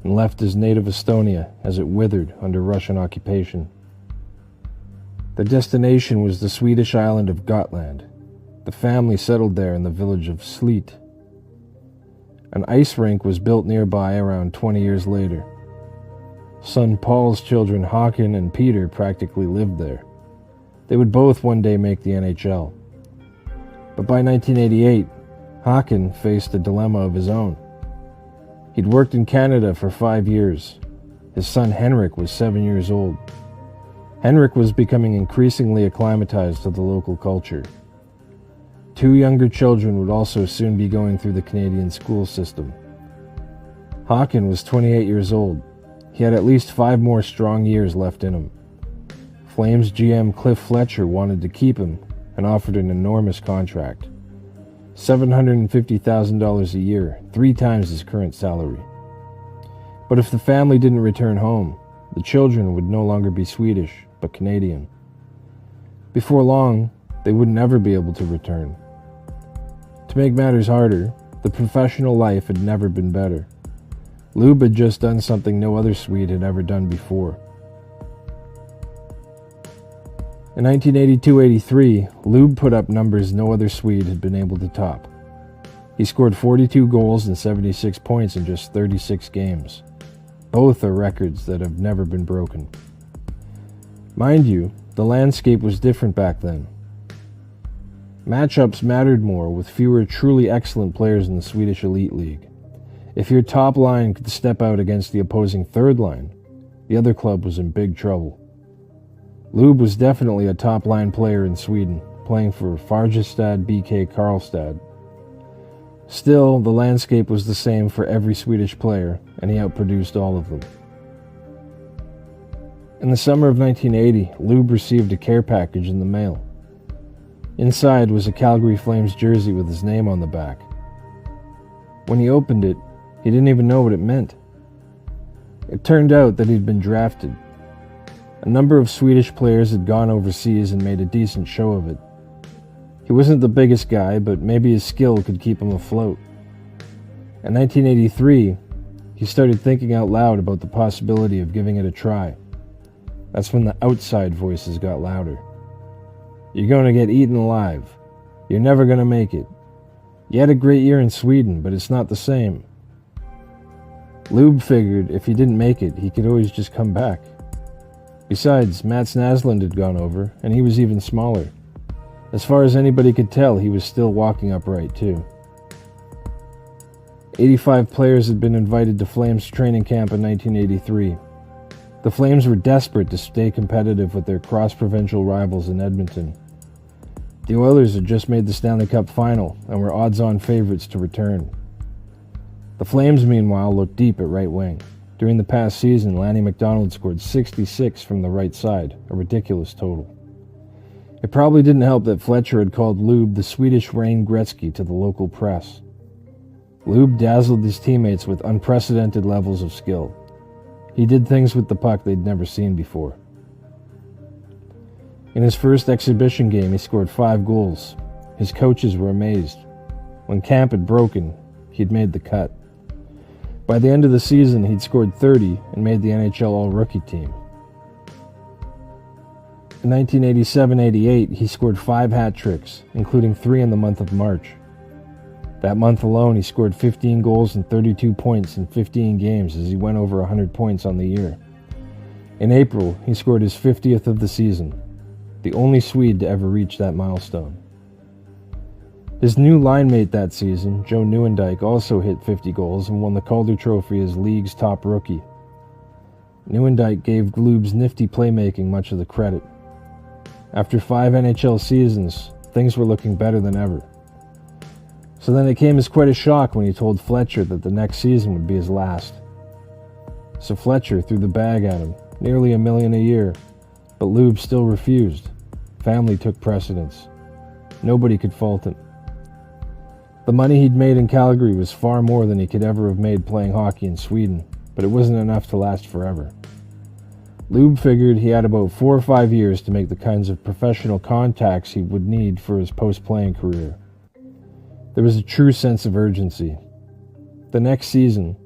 and left his native Estonia as it withered under Russian occupation. The destination was the Swedish island of Gotland. The family settled there in the village of Slit. An ice rink was built nearby around 20 years later. Son Paul's children Hakan and Peter practically lived there. They would both one day make the NHL. But by 1988, Hakan faced a dilemma of his own. He'd worked in Canada for 5 years. His son Henrik was 7 years old. Henrik was becoming increasingly acclimatized to the local culture. 2 younger children would also soon be going through the Canadian school system. Hakan was 28 years old. He had at least 5 more strong years left in him. Flames GM Cliff Fletcher wanted to keep him and offered an enormous contract. $750,000 a year, 3 times his current salary. But if the family didn't return home, the children would no longer be Swedish, but Canadian. Before long, they would never be able to return. To make matters harder, the professional life had never been better. Loob had just done something no other Swede had ever done before. In 1982-83, Loob put up numbers no other Swede had been able to top. He scored 42 goals and 76 points in just 36 games. Both are records that have never been broken. Mind you, the landscape was different back then. Matchups mattered more, with fewer truly excellent players in the Swedish Elite League. If your top line could step out against the opposing third line, the other club was in big trouble. Loob was definitely a top-line player in Sweden, playing for Farjestad BK Karlstad. Still, the landscape was the same for every Swedish player, and he outproduced all of them. In the summer of 1980, Loob received a care package in the mail. Inside was a Calgary Flames jersey with his name on the back. When he opened it, he didn't even know what it meant. It turned out that he'd been drafted. A number of Swedish players had gone overseas and made a decent show of it. He wasn't the biggest guy, but maybe his skill could keep him afloat. In 1983, he started thinking out loud about the possibility of giving it a try. That's when the outside voices got louder. You're going to get eaten alive. You're never going to make it. You had a great year in Sweden, but it's not the same. Loob figured if he didn't make it, he could always just come back. Besides, Mats Naslund had gone over, and he was even smaller. As far as anybody could tell, he was still walking upright, too. 85 players had been invited to Flames training camp in 1983. The Flames were desperate to stay competitive with their cross-provincial rivals in Edmonton. The Oilers had just made the Stanley Cup final and were odds-on favorites to return. The Flames, meanwhile, looked deep at right wing. During the past season, Lanny McDonald scored 66 from the right side, a ridiculous total. It probably didn't help that Fletcher had called Loob the Swedish Wayne Gretzky to the local press. Loob dazzled his teammates with unprecedented levels of skill. He did things with the puck they'd never seen before. In his first exhibition game, he scored 5 goals. His coaches were amazed. When camp had broken, he'd made the cut. By the end of the season, he'd scored 30 and made the NHL All-Rookie team. In 1987-88, he scored 5 hat tricks, including 3 in the month of March. That month alone, he scored 15 goals and 32 points in 15 games as he went over 100 points on the year. In April, he scored his 50th of the season, the only Swede to ever reach that milestone. His new line mate that season, Joe Nieuwendyk, also hit 50 goals and won the Calder Trophy as league's top rookie. Nieuwendyk gave Loob's nifty playmaking much of the credit. After 5 NHL seasons, things were looking better than ever. So then it came as quite a shock when he told Fletcher that the next season would be his last. So Fletcher threw the bag at him, nearly $1 million a year, but Loob still refused. Family took precedence. Nobody could fault him. The money he'd made in Calgary was far more than he could ever have made playing hockey in Sweden, but it wasn't enough to last forever. Loob figured he had about 4 or 5 years to make the kinds of professional contacts he would need for his post-playing career. There was a true sense of urgency. The next season,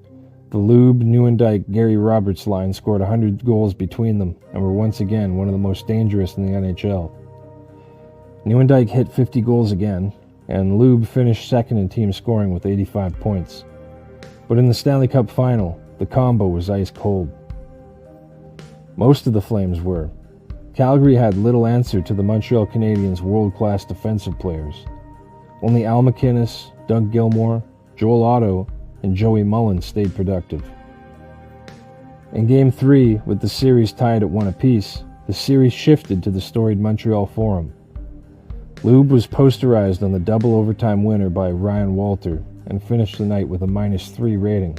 the Loob, Nieuwendyk, Gary Roberts line scored 100 goals between them and were once again one of the most dangerous in the NHL. Nieuwendyk hit 50 goals again, and Loob finished second in team scoring with 85 points. But in the Stanley Cup final, the combo was ice cold. Most of the Flames were. Calgary had little answer to the Montreal Canadiens' world-class defensive players. Only Al MacInnis, Doug Gilmour, Joel Otto, and Joey Mullen stayed productive. In Game 3, with the series tied at 1 apiece, the series shifted to the storied Montreal Forum. Loob was posterized on the double overtime winner by Ryan Walter and finished the night with a -3 rating.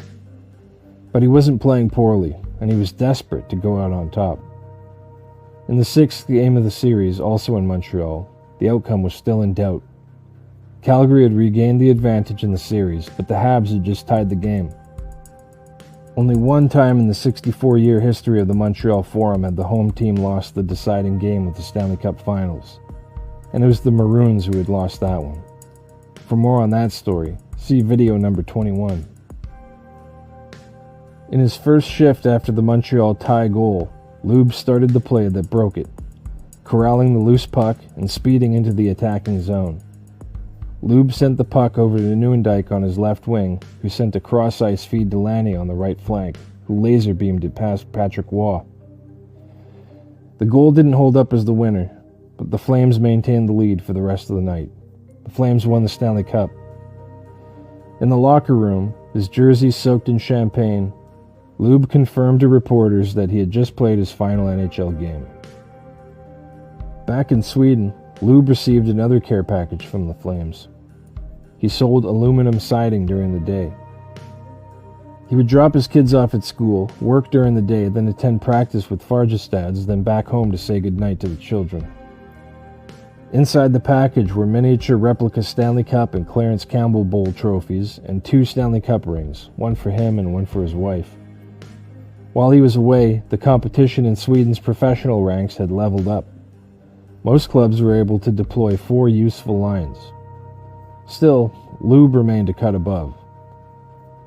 But he wasn't playing poorly, and he was desperate to go out on top. In the 6th game of the series, also in Montreal, the outcome was still in doubt. Calgary had regained the advantage in the series, but the Habs had just tied the game. Only one time in the 64-year history of the Montreal Forum had the home team lost the deciding game of the Stanley Cup Finals, and it was the Maroons who had lost that one. For more on that story, see video number 21. In his first shift after the Montreal tie goal, Loob started the play that broke it, corralling the loose puck and speeding into the attacking zone. Loob sent the puck over to Nieuwendyk on his left wing, who sent a cross-ice feed to Lanny on the right flank, who laser-beamed it past Patrick Waugh. The goal didn't hold up as the winner, but the Flames maintained the lead for the rest of the night. The Flames won the Stanley Cup. In the locker room, his jersey soaked in champagne, Loob confirmed to reporters that he had just played his final NHL game. Back in Sweden, Loob received another care package from the Flames. He sold aluminum siding during the day. He would drop his kids off at school, work during the day, then attend practice with Fargestads, then back home to say goodnight to the children. Inside the package were miniature replica Stanley Cup and Clarence Campbell Bowl trophies and 2 Stanley Cup rings, one for him and one for his wife. While he was away, the competition in Sweden's professional ranks had leveled up. Most clubs were able to deploy 4 useful lines. Still, Loob remained a cut above.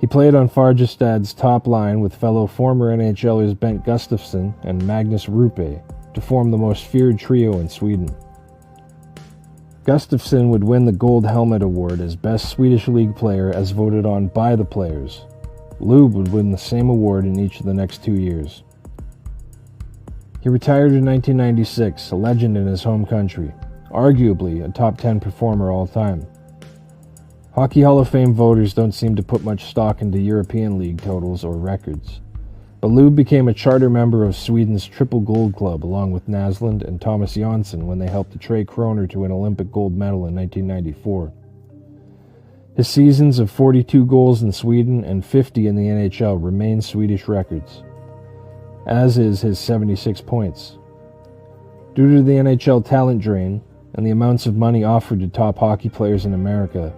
He played on Farjestad's top line with fellow former NHLers Bent Gustafsson and Magnus Rupe to form the most feared trio in Sweden. Gustafsson would win the Gold Helmet Award as Best Swedish League Player as voted on by the players. Loob would win the same award in each of the next 2 years. He retired in 1996, a legend in his home country, arguably a top 10 performer all time. Hockey Hall of Fame voters don't seem to put much stock into European League totals or records, but Loob became a charter member of Sweden's Triple Gold Club along with Naslund and Thomas Jansson when they helped Tre Kroner to an Olympic gold medal in 1994. His seasons of 42 goals in Sweden and 50 in the NHL remain Swedish records, as is his 76 points. Due to the NHL talent drain and the amounts of money offered to top hockey players in America,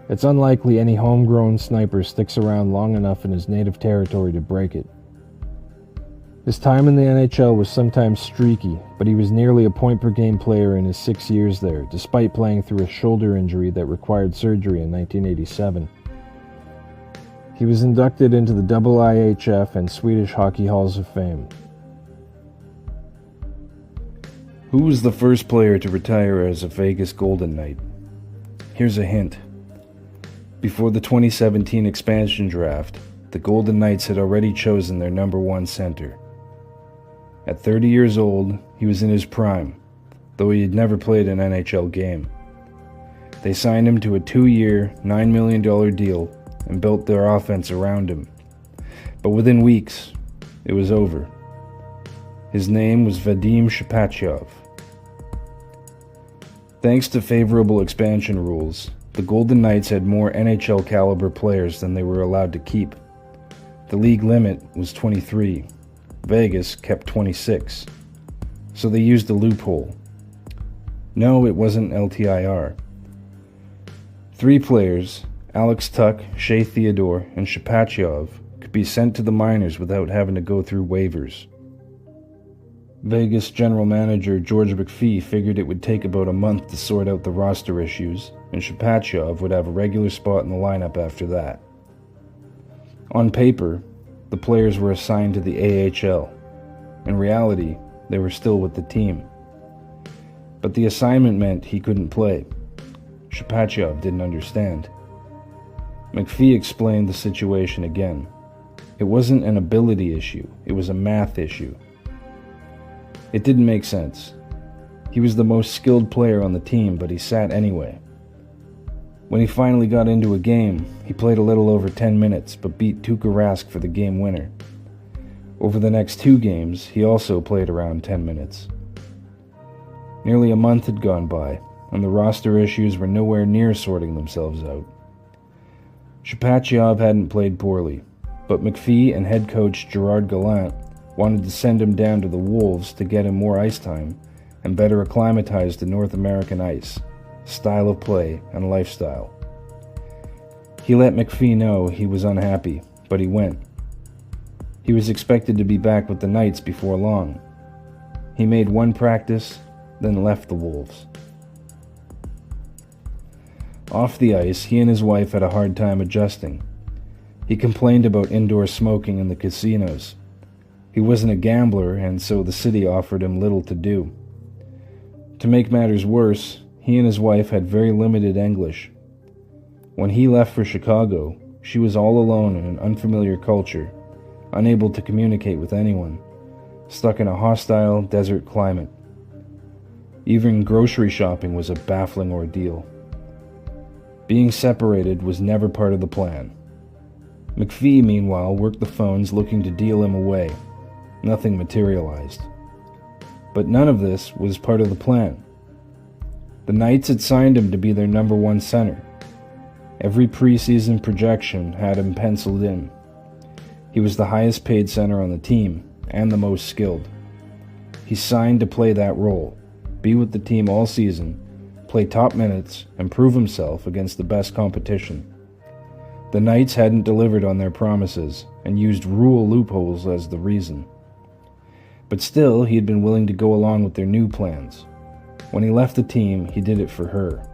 it's unlikely any homegrown sniper sticks around long enough in his native territory to break it. His time in the NHL was sometimes streaky, but he was nearly a point-per-game player in his 6 years there, despite playing through a shoulder injury that required surgery in 1987. He was inducted into the IIHF and Swedish Hockey Halls of Fame. Who was the first player to retire as a Vegas Golden Knight? Here's a hint. Before the 2017 expansion draft, the Golden Knights had already chosen their number 1 center. At 30 years old, he was in his prime, though he had never played an NHL game. They signed him to a 2-year, $9 million deal and built their offense around him. But within weeks, it was over. His name was Vadim Shipachyov. Thanks to favorable expansion rules, the Golden Knights had more NHL caliber players than they were allowed to keep. The league limit was 23. Vegas kept 26. So they used a loophole. No, it wasn't LTIR. 3 players, Alex Tuck, Shea Theodore, and Shipachyov, could be sent to the minors without having to go through waivers. Vegas general manager George McPhee figured it would take about a month to sort out the roster issues, and Shipachyov would have a regular spot in the lineup after that. On paper, the players were assigned to the AHL. In reality, they were still with the team. But the assignment meant he couldn't play. Shipachyov didn't understand. McPhee explained the situation again. It wasn't an ability issue, it was a math issue. It didn't make sense. He was the most skilled player on the team, but he sat anyway. When he finally got into a game, he played a little over 10 minutes, but beat Tuukka Rask for the game winner. Over the next 2 games, he also played around 10 minutes. Nearly a month had gone by, and the roster issues were nowhere near sorting themselves out. Shipachyov hadn't played poorly, but McPhee and head coach Gerard Gallant wanted to send him down to the Wolves to get him more ice time and better acclimatize to North American ice, style of play, and lifestyle. He let McPhee know he was unhappy, but he went. He was expected to be back with the Knights before long. He made 1 practice, then left the Wolves. Off the ice, he and his wife had a hard time adjusting. He complained about indoor smoking in the casinos. He wasn't a gambler, and so the city offered him little to do. To make matters worse, he and his wife had very limited English. When he left for Chicago, she was all alone in an unfamiliar culture, unable to communicate with anyone, stuck in a hostile desert climate. Even grocery shopping was a baffling ordeal. Being separated was never part of the plan. McPhee, meanwhile, worked the phones looking to deal him away. Nothing materialized. But none of this was part of the plan. The Knights had signed him to be their number 1 center. Every preseason projection had him penciled in. He was the highest paid center on the team, and the most skilled. He signed to play that role, be with the team all season, play top minutes, and prove himself against the best competition. The Knights hadn't delivered on their promises and used rule loopholes as the reason. But still, he had been willing to go along with their new plans. When he left the team, he did it for her.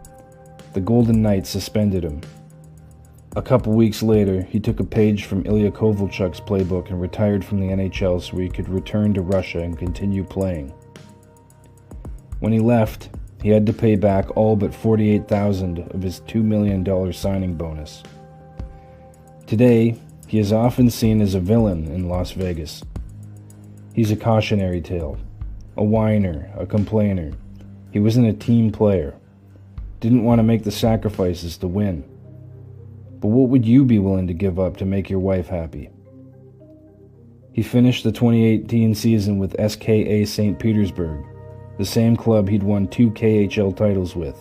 The Golden Knights suspended him. A couple weeks later, he took a page from Ilya Kovalchuk's playbook and retired from the NHL so he could return to Russia and continue playing. When he left, he had to pay back all but $48,000 of his $2 million signing bonus. Today, he is often seen as a villain in Las Vegas. He's a cautionary tale, a whiner, a complainer. He wasn't a team player. Didn't want to make the sacrifices to win. But what would you be willing to give up to make your wife happy? He finished the 2018 season with SKA St. Petersburg, the same club he'd won 2 KHL titles with.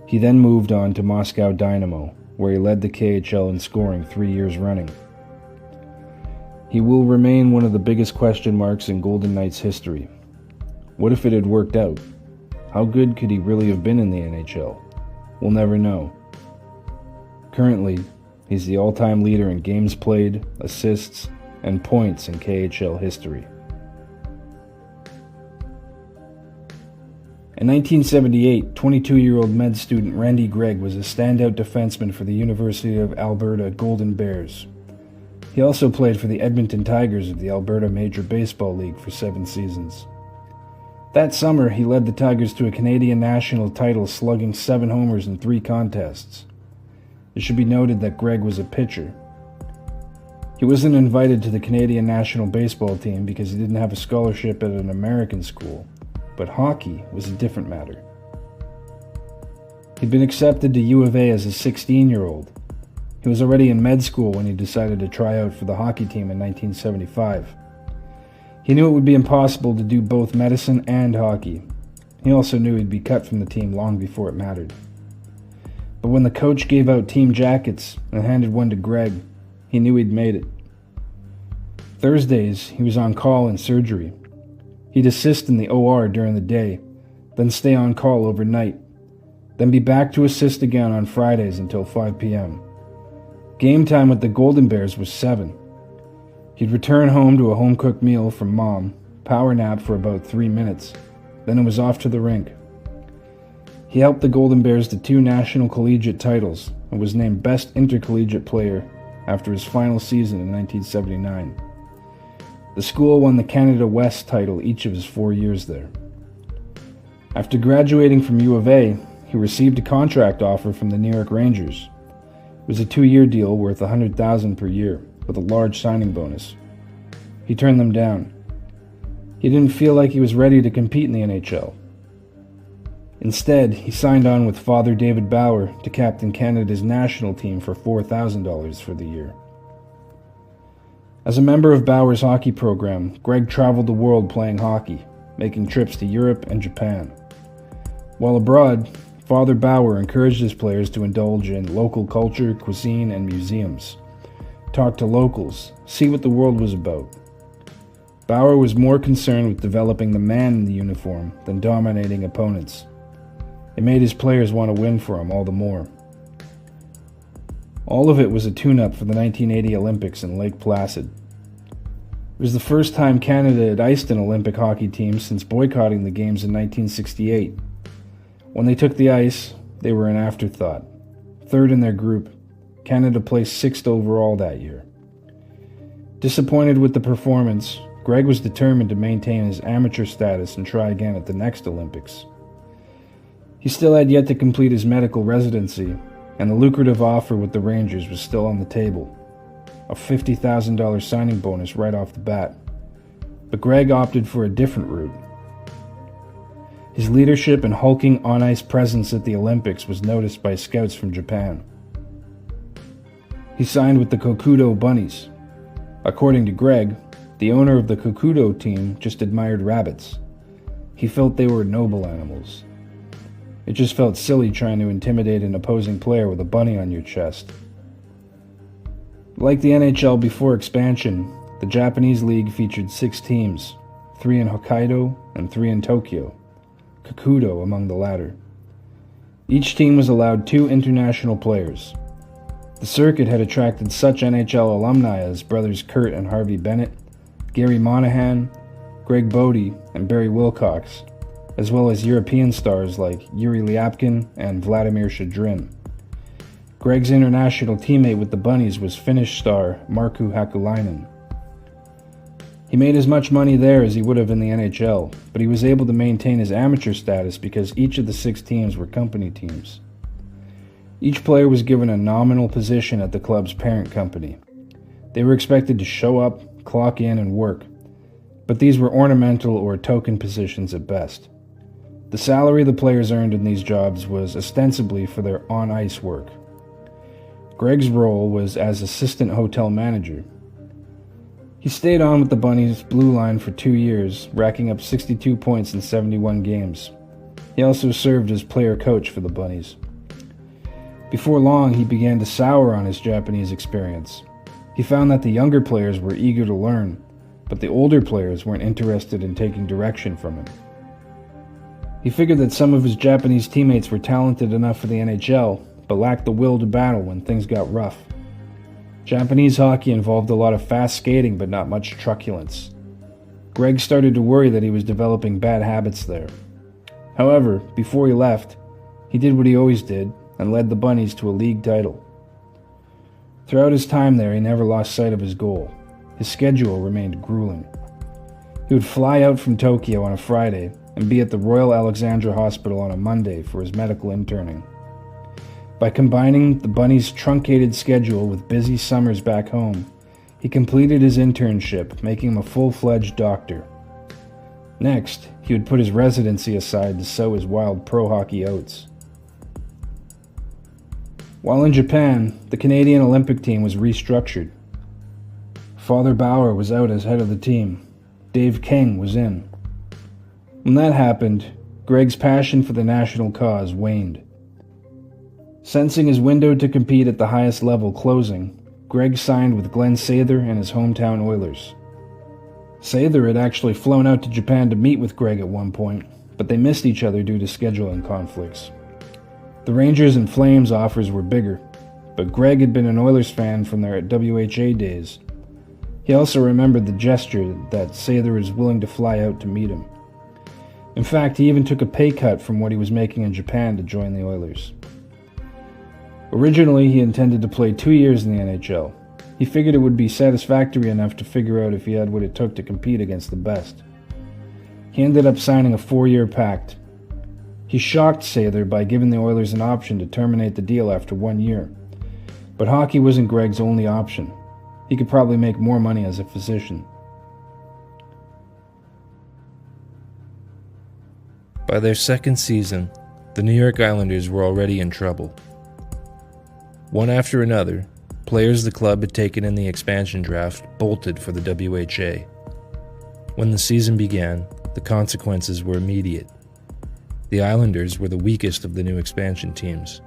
He then moved on to Moscow Dynamo, where he led the KHL in scoring 3 years running. He will remain one of the biggest question marks in Golden Knights history. What if it had worked out? How good could he really have been in the NHL? We'll never know. Currently, he's the all-time leader in games played, assists, and points in KHL history. In 1978, 22-year-old med student Randy Gregg was a standout defenseman for the University of Alberta Golden Bears. He also played for the Edmonton Tigers of the Alberta Major Baseball League for 7 seasons. That summer, he led the Tigers to a Canadian national title, slugging 7 homers in 3 contests. It should be noted that Gregg was a pitcher. He wasn't invited to the Canadian national baseball team because he didn't have a scholarship at an American school, but hockey was a different matter. He'd been accepted to U of A as a 16-year-old. He was already in med school when he decided to try out for the hockey team in 1975. He knew it would be impossible to do both medicine and hockey. He also knew he'd be cut from the team long before it mattered. But when the coach gave out team jackets and handed one to Gregg, he knew he'd made it. Thursdays, he was on call in surgery. He'd assist in the OR during the day, then stay on call overnight, then be back to assist again on Fridays until 5 p.m. Game time with the Golden Bears was 7. He'd return home to a home-cooked meal from Mom, power nap for about 3 minutes, then it was off to the rink. He helped the Golden Bears to 2 national collegiate titles and was named Best Intercollegiate Player after his final season in 1979. The school won the Canada West title each of his 4 years there. After graduating from U of A, he received a contract offer from the New York Rangers. It was a 2-year deal worth $100,000 per year, with a large signing bonus. He turned them down. He didn't feel like he was ready to compete in the NHL. Instead, he signed on with Father David Bauer to captain Canada's national team for $4,000 for the year. As a member of Bauer's hockey program, Gregg traveled the world playing hockey, making trips to Europe and Japan. While abroad, Father Bauer encouraged his players to indulge in local culture, cuisine, and museums. Talk to locals, see what the world was about. Bauer was more concerned with developing the man in the uniform than dominating opponents. It made his players want to win for him all the more. All of it was a tune-up for the 1980 Olympics in Lake Placid. It was the first time Canada had iced an Olympic hockey team since boycotting the games in 1968. When they took the ice, they were an afterthought. 3rd in their group, Canada placed 6th overall that year. Disappointed with the performance, Gregg was determined to maintain his amateur status and try again at the next Olympics. He still had yet to complete his medical residency, and the lucrative offer with the Rangers was still on the table. A $50,000 signing bonus right off the bat. But Gregg opted for a different route. His leadership and hulking on-ice presence at the Olympics was noticed by scouts from Japan. He signed with the Kokudo Bunnies. According to Gregg, the owner of the Kokudo team just admired rabbits. He felt they were noble animals. It just felt silly trying to intimidate an opposing player with a bunny on your chest. Like the NHL before expansion, the Japanese league featured 6 teams, 3 in Hokkaido and 3 in Tokyo, Kokudo among the latter. Each team was allowed 2 international players. The circuit had attracted such NHL alumni as brothers Kurt and Harvey Bennett, Gary Monahan, Greg Bodie, and Barry Wilcox, as well as European stars like Yuri Lyapkin and Vladimir Shadrin. Gregg's international teammate with the Bunnies was Finnish star Markku Hakulainen. He made as much money there as he would have in the NHL, but he was able to maintain his amateur status because each of the 6 teams were company teams. Each player was given a nominal position at the club's parent company. They were expected to show up, clock in, and work, but these were ornamental or token positions at best. The salary the players earned in these jobs was ostensibly for their on-ice work. Gregg's role was as assistant hotel manager. He stayed on with the Bunnies' blue line for 2 years, racking up 62 points in 71 games. He also served as player coach for the Bunnies. Before long, he began to sour on his Japanese experience. He found that the younger players were eager to learn, but the older players weren't interested in taking direction from him. He figured that some of his Japanese teammates were talented enough for the NHL, but lacked the will to battle when things got rough. Japanese hockey involved a lot of fast skating, but not much truculence. Gregg started to worry that he was developing bad habits there. However, before he left, he did what he always did, and led the Bunnies to a league title. Throughout his time there, he never lost sight of his goal. His schedule remained grueling. He would fly out from Tokyo on a Friday and be at the Royal Alexandra Hospital on a Monday for his medical interning. By combining the Bunnies' truncated schedule with busy summers back home, he completed his internship, making him a full-fledged doctor. Next, he would put his residency aside to sow his wild pro hockey oats. While in Japan, the Canadian Olympic team was restructured. Father Bauer was out as head of the team. Dave King was in. When that happened, Gregg's passion for the national cause waned. Sensing his window to compete at the highest level closing, Gregg signed with Glenn Sather and his hometown Oilers. Sather had actually flown out to Japan to meet with Gregg at one point, but they missed each other due to scheduling conflicts. The Rangers and Flames offers were bigger, but Gregg had been an Oilers fan from their WHA days. He also remembered the gesture that Sather was willing to fly out to meet him. In fact, he even took a pay cut from what he was making in Japan to join the Oilers. Originally, he intended to play 2 years in the NHL. He figured it would be satisfactory enough to figure out if he had what it took to compete against the best. He ended up signing a 4-year pact. He shocked Sather by giving the Oilers an option to terminate the deal after 1 year. But hockey wasn't Gregg's only option. He could probably make more money as a physician. By their second season, the New York Islanders were already in trouble. One after another, players the club had taken in the expansion draft bolted for the WHA. When the season began, the consequences were immediate. The Islanders were the weakest of the new expansion teams.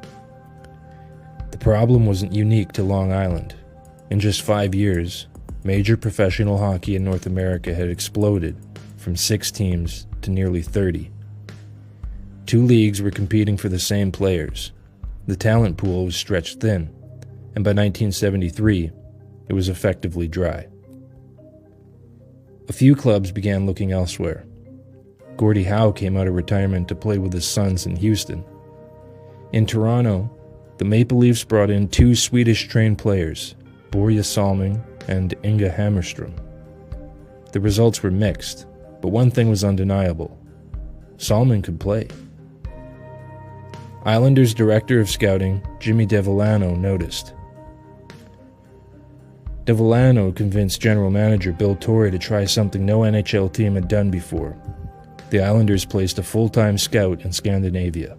The problem wasn't unique to Long Island. In just 5 years, major professional hockey in North America had exploded from 6 teams to nearly 30. 2 leagues were competing for the same players. The talent pool was stretched thin, and by 1973, it was effectively dry. A few clubs began looking elsewhere. Gordie Howe came out of retirement to play with his sons in Houston. In Toronto, the Maple Leafs brought in 2 Swedish-trained players, Börje Salming and Inga Hammerström. The results were mixed, but one thing was undeniable. Salming could play. Islanders director of scouting, Jimmy DeVillano, noticed. DeVillano convinced general manager Bill Torrey to try something no NHL team had done before. The Islanders placed a full-time scout in Scandinavia.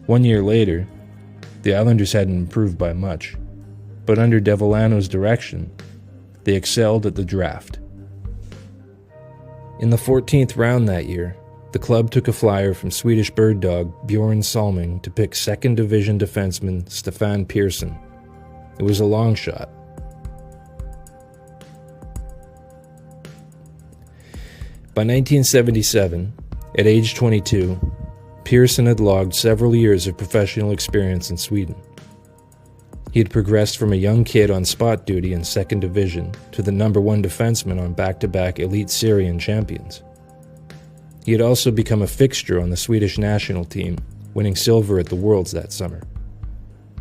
1 year later, the Islanders hadn't improved by much, but under DeVillano's direction, they excelled at the draft. In the 14th round that year, the club took a flyer from Swedish bird dog Bjorn Salming to pick 2nd Division defenseman Stefan Persson. It was a long shot. By 1977, at age 22, Persson had logged several years of professional experience in Sweden. He had progressed from a young kid on spot duty in 2nd Division to the #1 defenseman on back-to-back elite Syrian champions. He had also become a fixture on the Swedish national team, winning silver at the Worlds that summer.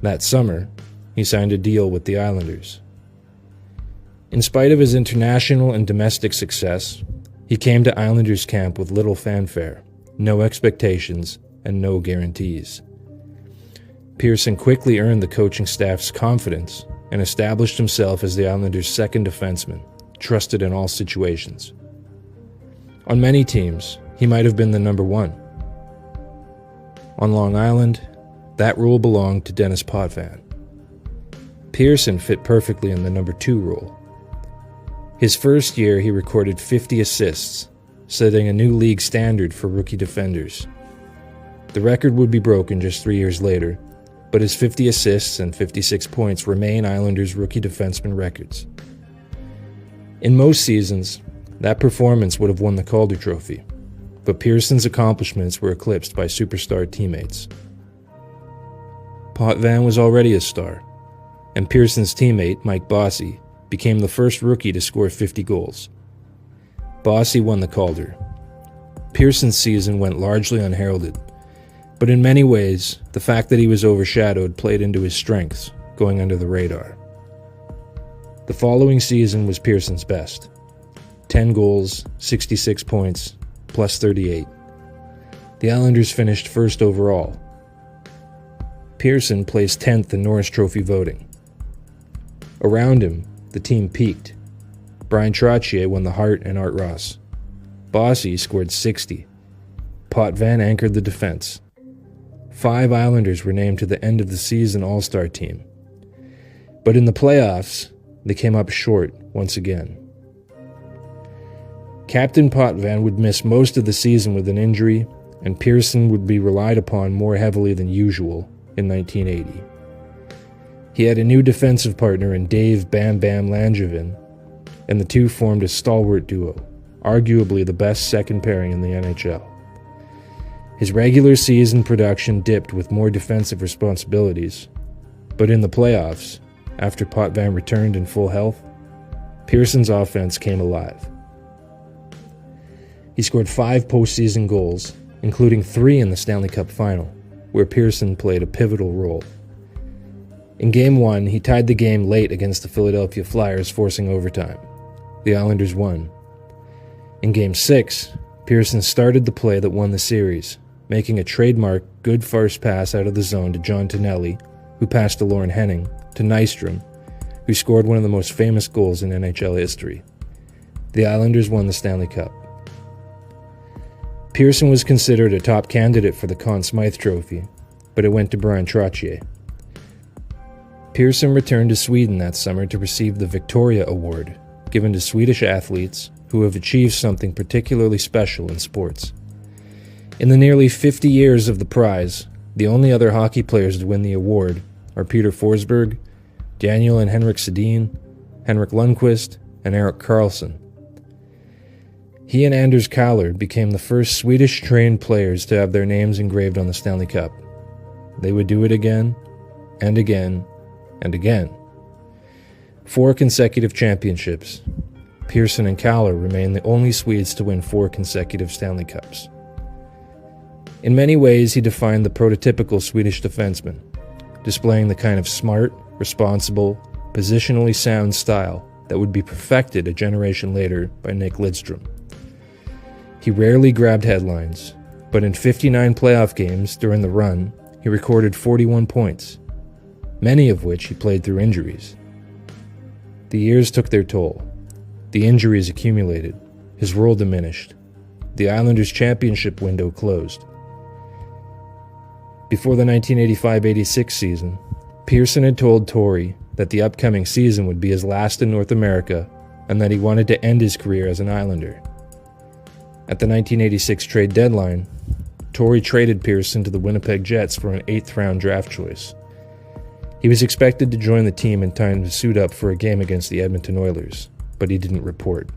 That summer, he signed a deal with the Islanders. In spite of his international and domestic success, he came to Islanders camp with little fanfare, no expectations, and no guarantees. Persson quickly earned the coaching staff's confidence and established himself as the Islanders' second defenseman, trusted in all situations. On many teams, he might have been the number one. On Long Island, that role belonged to Denis Potvin. Persson fit perfectly in the number two role. His first year, he recorded 50 assists, setting a new league standard for rookie defenders. The record would be broken just 3 years later, but his 50 assists and 56 points remain Islanders' rookie defenseman records. In most seasons, that performance would have won the Calder Trophy, but Persson's accomplishments were eclipsed by superstar teammates. Potvin was already a star, and Persson's teammate, Mike Bossy, became the first rookie to score 50 goals. Bossy won the Calder. Persson's season went largely unheralded, but in many ways, the fact that he was overshadowed played into his strengths, going under the radar. The following season was Persson's best. 10 goals, 66 points, plus 38. The Islanders finished first overall. Persson placed 10th in Norris Trophy voting. Around him, the team peaked. Brian Tretiak won the Hart and Art Ross. Bossy scored 60. Potvin anchored the defense. 5 Islanders were named to the end of the season All-Star team. But in the playoffs, they came up short once again. Captain Potvin would miss most of the season with an injury, and Persson would be relied upon more heavily than usual in 1980. He had a new defensive partner in Dave Bam Bam Langevin, and the two formed a stalwart duo, arguably the best second pairing in the NHL. His regular season production dipped with more defensive responsibilities, but in the playoffs, after Potvin returned in full health, Persson's offense came alive. He scored 5 postseason goals, including 3 in the Stanley Cup Final, where Persson played a pivotal role. In Game 1, he tied the game late against the Philadelphia Flyers, forcing overtime. The Islanders won. In Game 6, Persson started the play that won the series, making a trademark good first pass out of the zone to John Tonelli, who passed to Lauren Henning, to Nystrom, who scored one of the most famous goals in NHL history. The Islanders won the Stanley Cup. Persson was considered a top candidate for the Conn Smythe Trophy, but it went to Brian Trottier. Persson returned to Sweden that summer to receive the Victoria Award, given to Swedish athletes who have achieved something particularly special in sports. In the nearly 50 years of the prize, the only other hockey players to win the award are Peter Forsberg, Daniel and Henrik Sedin, Henrik Lundqvist, and Erik Karlsson. He and Anders Kaller became the first Swedish-trained players to have their names engraved on the Stanley Cup. They would do it again, and again, and again. 4 consecutive championships. Persson and Kaller remain the only Swedes to win 4 consecutive Stanley Cups. In many ways, he defined the prototypical Swedish defenseman, displaying the kind of smart, responsible, positionally sound style that would be perfected a generation later by Nick Lidstrom. He rarely grabbed headlines, but in 59 playoff games during the run, he recorded 41 points, many of which he played through injuries. The years took their toll. The injuries accumulated. His role diminished. The Islanders' championship window closed. Before the 1985-86 season, Persson had told Torrey that the upcoming season would be his last in North America and that he wanted to end his career as an Islander. At the 1986 trade deadline, Torrey traded Persson to the Winnipeg Jets for an 8th-round draft choice. He was expected to join the team in time to suit up for a game against the Edmonton Oilers, but he didn't report.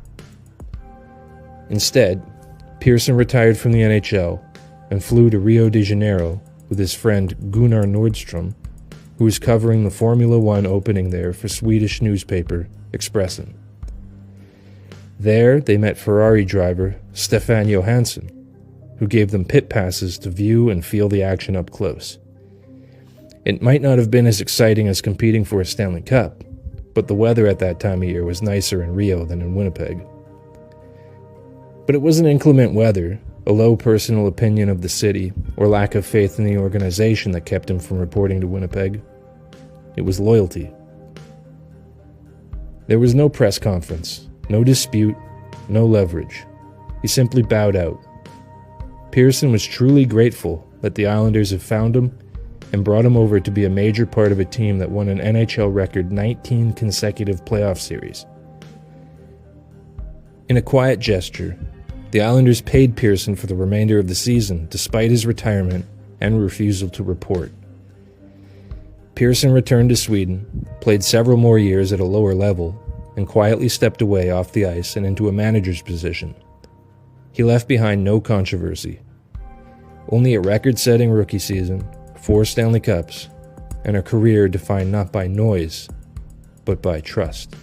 Instead, Persson retired from the NHL and flew to Rio de Janeiro with his friend Gunnar Nordstrom, who was covering the Formula One opening there for Swedish newspaper Expressen. There, they met Ferrari driver Stefan Johansson, who gave them pit passes to view and feel the action up close. It might not have been as exciting as competing for a Stanley Cup, but the weather at that time of year was nicer in Rio than in Winnipeg. But it wasn't inclement weather, a low personal opinion of the city, or lack of faith in the organization that kept him from reporting to Winnipeg. It was loyalty. There was no press conference, no dispute, no leverage. He simply bowed out. Persson was truly grateful that the Islanders had found him and brought him over to be a major part of a team that won an NHL record 19 consecutive playoff series. In a quiet gesture, the Islanders paid Persson for the remainder of the season despite his retirement and refusal to report. Persson returned to Sweden, played several more years at a lower level, and quietly stepped away off the ice and into a manager's position. He left behind no controversy. Only a record-setting rookie season, 4 Stanley Cups, and a career defined not by noise, but by trust.